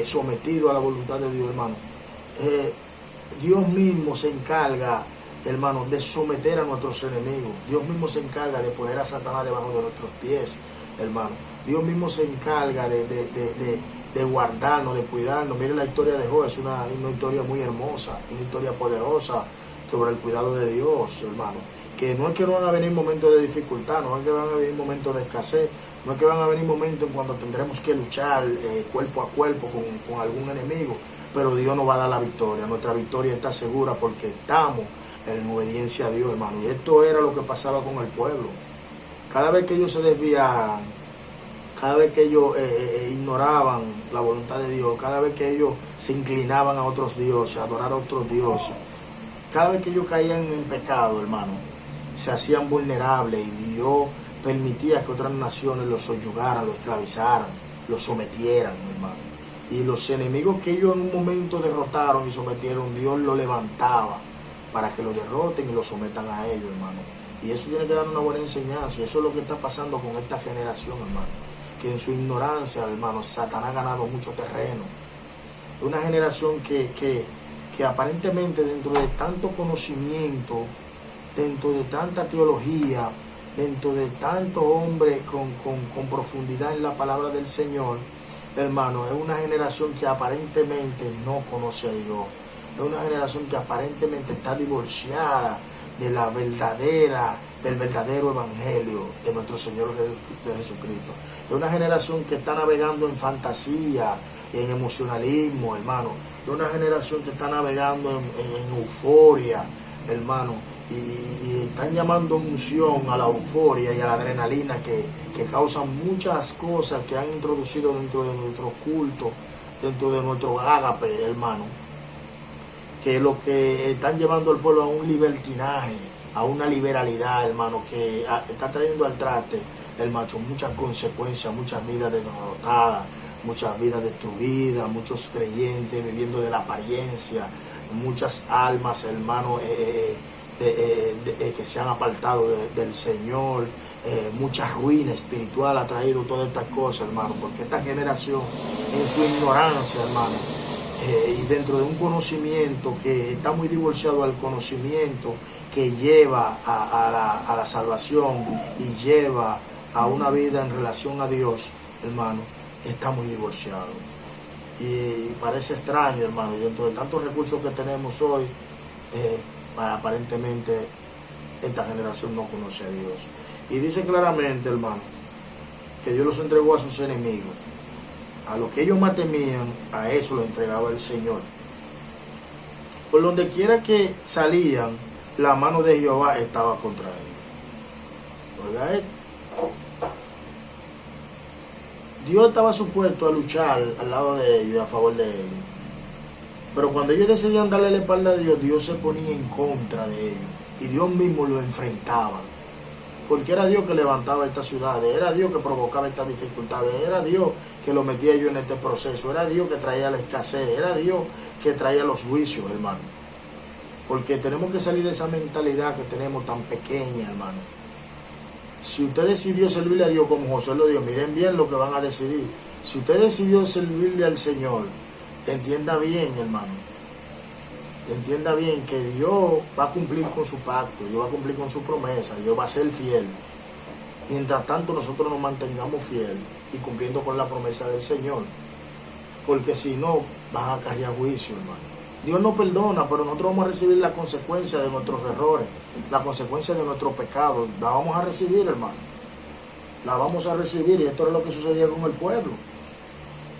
sometidos a la voluntad de Dios, hermano, Dios mismo se encarga, hermano, de someter a nuestros enemigos. Dios mismo se encarga de poner a Satanás debajo de nuestros pies, hermano. Dios mismo se encarga de guardarnos, de cuidarnos. Mire la historia de Job, es una historia muy hermosa, una historia poderosa sobre el cuidado de Dios, hermano. Que no es que no van a venir momentos de dificultad, no es que van a venir momentos de escasez, no es que van a venir momentos en cuando tendremos que luchar cuerpo a cuerpo con algún enemigo, pero Dios nos va a dar la victoria. Nuestra victoria está segura porque estamos en obediencia a Dios, hermano. Y esto era lo que pasaba con el pueblo. Cada vez que ellos se desviaban, cada vez que ellos ignoraban la voluntad de Dios, cada vez que ellos se inclinaban a otros dioses, a adorar a otros dioses, cada vez que ellos caían en pecado, hermano, se hacían vulnerables, y Dios permitía que otras naciones los soyugaran, los esclavizaran, los sometieran, hermano. Y los enemigos que ellos en un momento derrotaron y sometieron, Dios los levantaba para que los derroten y los sometan a ellos, hermano. Y eso tiene que dar una buena enseñanza. Y eso es lo que está pasando con esta generación, hermano. Que en su ignorancia, hermano, Satanás ha ganado mucho terreno. Una generación que aparentemente, dentro de tanto conocimiento, dentro de tanta teología, dentro de tanto hombre con profundidad en la palabra del Señor, hermano, es una generación que aparentemente no conoce a Dios. Es una generación que aparentemente está divorciada del verdadero evangelio de nuestro Señor Jesucristo. Es una generación que está navegando en fantasía, en emocionalismo, hermano. Es una generación que está navegando en euforia, hermano. Y están llamando unción a la euforia y a la adrenalina que causan muchas cosas que han introducido dentro de nuestro culto, dentro de nuestro ágape, hermano. Que lo que están llevando al pueblo a un libertinaje, a una liberalidad, hermano, que está trayendo al traste, hermano, muchas consecuencias, muchas vidas derrotadas, muchas vidas destruidas, muchos creyentes viviendo de la apariencia, muchas almas, hermano, que se han apartado del Señor. Mucha ruina espiritual ha traído todas estas cosas, hermano, porque esta generación en su ignorancia, hermano, y dentro de un conocimiento que está muy divorciado al conocimiento que lleva a la salvación y lleva a una vida en relación a Dios, hermano, está muy divorciado. Y parece extraño, hermano, y dentro de tantos recursos que tenemos hoy, aparentemente esta generación no conoce a Dios. Y dice claramente, hermano, que Dios los entregó a sus enemigos. A lo que ellos más temían, a eso lo entregaba el Señor. Por donde quiera que salían, la mano de Jehová estaba contra ellos. Oiga esto. Dios estaba supuesto a luchar al lado de ellos y a favor de ellos. Pero cuando ellos decidían darle la espalda a Dios, Dios se ponía en contra de ellos. Y Dios mismo lo enfrentaba. Porque era Dios que levantaba estas ciudades, era Dios que provocaba estas dificultades, era Dios que lo metía yo en este proceso, era Dios que traía la escasez, era Dios que traía los juicios, hermano. Porque tenemos que salir de esa mentalidad que tenemos tan pequeña, hermano. Si usted decidió servirle a Dios como José lo dijo, miren bien lo que van a decidir. Si usted decidió servirle al Señor, entienda bien, hermano. Entienda bien que Dios va a cumplir con su pacto, Dios va a cumplir con su promesa, Dios va a ser fiel. Mientras tanto nosotros nos mantengamos fieles y cumpliendo con la promesa del Señor. Porque si no, van a acarrear juicio, hermano. Dios no perdona, pero nosotros vamos a recibir la consecuencia de nuestros errores, la consecuencia de nuestros pecados. La vamos a recibir, hermano. La vamos a recibir, y esto es lo que sucedía con el pueblo.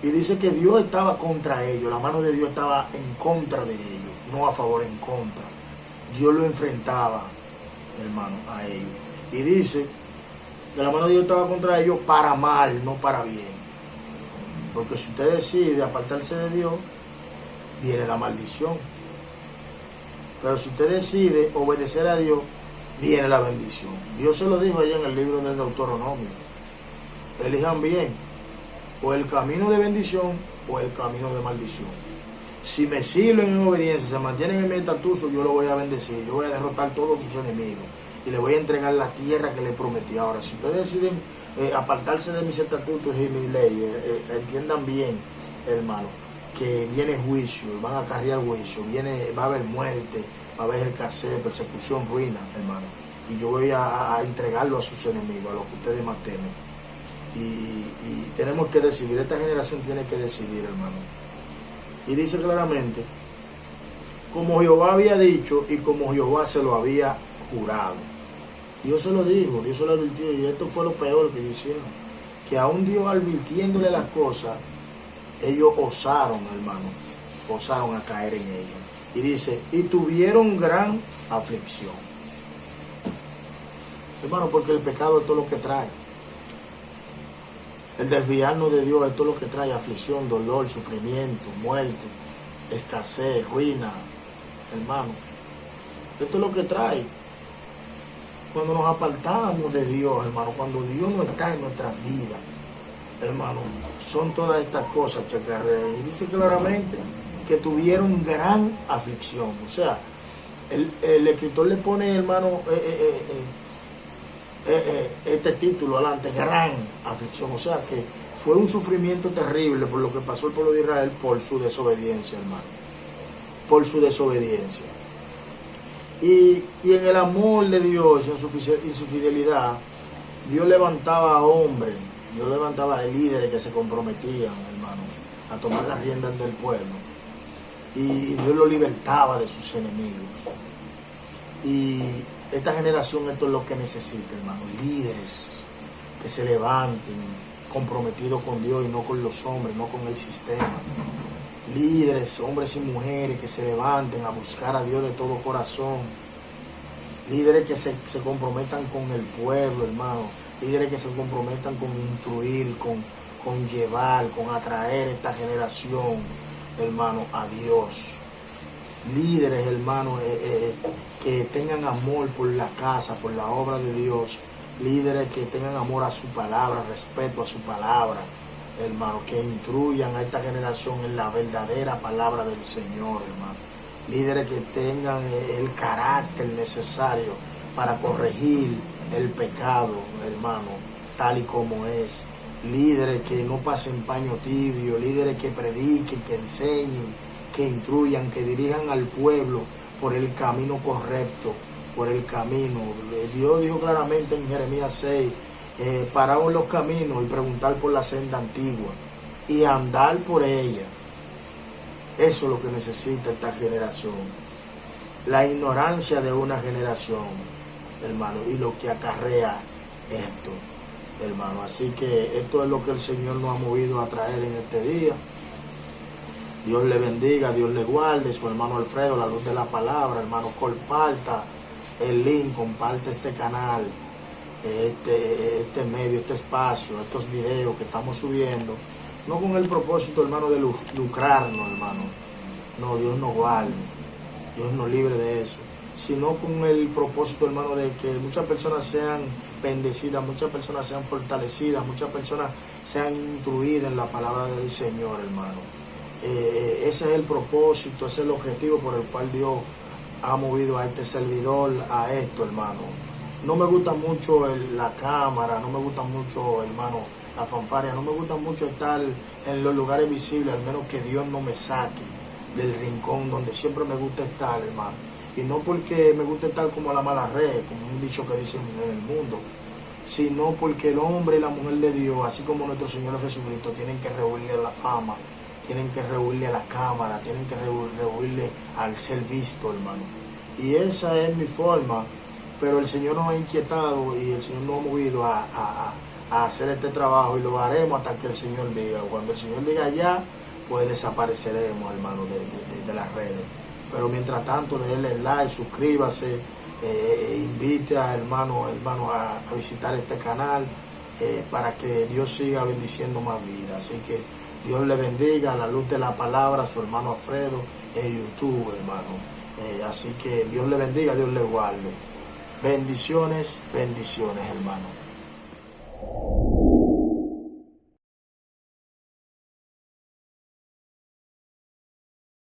Y dice que Dios estaba contra ellos, la mano de Dios estaba en contra de ellos. No a favor, en contra. Dios lo enfrentaba, hermano, a ellos. Y dice que la mano de Dios estaba contra ellos para mal, no para bien. Porque si usted decide apartarse de Dios, viene la maldición. Pero si usted decide obedecer a Dios, viene la bendición. Dios se lo dijo allá en el libro del Deuteronomio. Elijan bien, o el camino de bendición o el camino de maldición. Si me sirven en obediencia, se mantienen en mi estatuto, yo lo voy a bendecir, yo voy a derrotar todos sus enemigos y le voy a entregar la tierra que le prometí. Ahora, si ustedes deciden apartarse de mis estatutos y mis leyes, entiendan bien, hermano, que viene juicio, van a acarrear juicio, va a haber muerte, va a haber escasez, persecución, ruina, hermano. Y yo voy a entregarlo a sus enemigos, a los que ustedes más temen. Y tenemos que decidir, esta generación tiene que decidir, hermano. Y dice claramente, como Jehová había dicho y como Jehová se lo había jurado. Dios se lo dijo, Dios se lo advirtió, y esto fue lo peor que ellos hicieron. Que aún Dios advirtiéndole las cosas, ellos osaron, hermano, osaron a caer en ellas. Y dice, y tuvieron gran aflicción. Hermano, porque el pecado es todo lo que trae. El desviarnos de Dios es todo lo que trae aflicción, dolor, sufrimiento, muerte, escasez, ruina, hermano. Esto es lo que trae. Cuando nos apartamos de Dios, hermano, cuando Dios no está en nuestras vidas, hermano, son todas estas cosas que acarrean. Y dice claramente que tuvieron gran aflicción. O sea, el escritor le pone, hermano, este título adelante, gran aflicción. O sea que fue un sufrimiento terrible por lo que pasó el pueblo de Israel por su desobediencia, hermano. Por su desobediencia. Y en el amor de Dios y su fidelidad, Dios levantaba a hombres, Dios levantaba a líderes que se comprometían, hermano, a tomar las riendas del pueblo. Y Dios lo libertaba de sus enemigos. Y esta generación, esto es lo que necesita, hermano, líderes que se levanten comprometidos con Dios y no con los hombres, no con el sistema. Líderes, hombres y mujeres que se levanten a buscar a Dios de todo corazón. Líderes que se comprometan con el pueblo, hermano. Líderes que se comprometan con instruir, con llevar, con atraer esta generación, hermano, a Dios. Líderes, hermano, que tengan amor por la casa, por la obra de Dios. Líderes que tengan amor a su palabra, respeto a su palabra, hermano, que instruyan a esta generación en la verdadera palabra del Señor, hermano. líderes que tengan el carácter necesario para corregir el pecado, hermano, tal y como es. Líderes que no pasen paño tibio, líderes que prediquen, que enseñen, que instruyan, que dirijan al pueblo por el camino correcto, por el camino. Dios dijo claramente en Jeremías 6, paraos en los caminos y preguntar por la senda antigua y andar por ella. Eso es lo que necesita esta generación. La ignorancia de una generación, hermano, y lo que acarrea esto, hermano. Así que esto es lo que el Señor nos ha movido a traer en este día. Dios le bendiga, Dios le guarde. Su hermano Alfredo, la luz de la palabra. Hermano, comparta el link, comparte este canal, este medio, este espacio, estos videos que estamos subiendo. No con el propósito, hermano, de lucrarnos, hermano. No, Dios nos guarde, Dios nos libre de eso. Sino con el propósito, hermano, de que muchas personas sean bendecidas, muchas personas sean fortalecidas, muchas personas sean instruidas en la palabra del Señor, hermano. Ese es el propósito, ese es el objetivo por el cual Dios ha movido a este servidor a esto, hermano. No me gusta mucho la cámara, no me gusta mucho, hermano, la fanfarria, no me gusta mucho estar en los lugares visibles, al menos que Dios no me saque del rincón donde siempre me gusta estar, hermano. Y no porque me gusta estar como a la mala red, como un dicho que dicen en el mundo, sino porque el hombre y la mujer de Dios, así como nuestro Señor Jesucristo, tienen que rehuirle la fama, tienen que rehuirle a la cámara, tienen que rehuirle al ser visto, hermano. Y esa es mi forma, pero el Señor nos ha inquietado y el Señor nos ha movido a hacer este trabajo, y lo haremos hasta que el Señor diga. Cuando el Señor diga ya, pues desapareceremos, hermano, de las redes. Pero mientras tanto, denle like, suscríbase, invite a hermano a visitar este canal, para que Dios siga bendiciendo más vidas. Así que Dios le bendiga, a la luz de la palabra, su hermano Alfredo en YouTube, hermano. Así que Dios le bendiga, Dios le guarde. Bendiciones, bendiciones, hermano.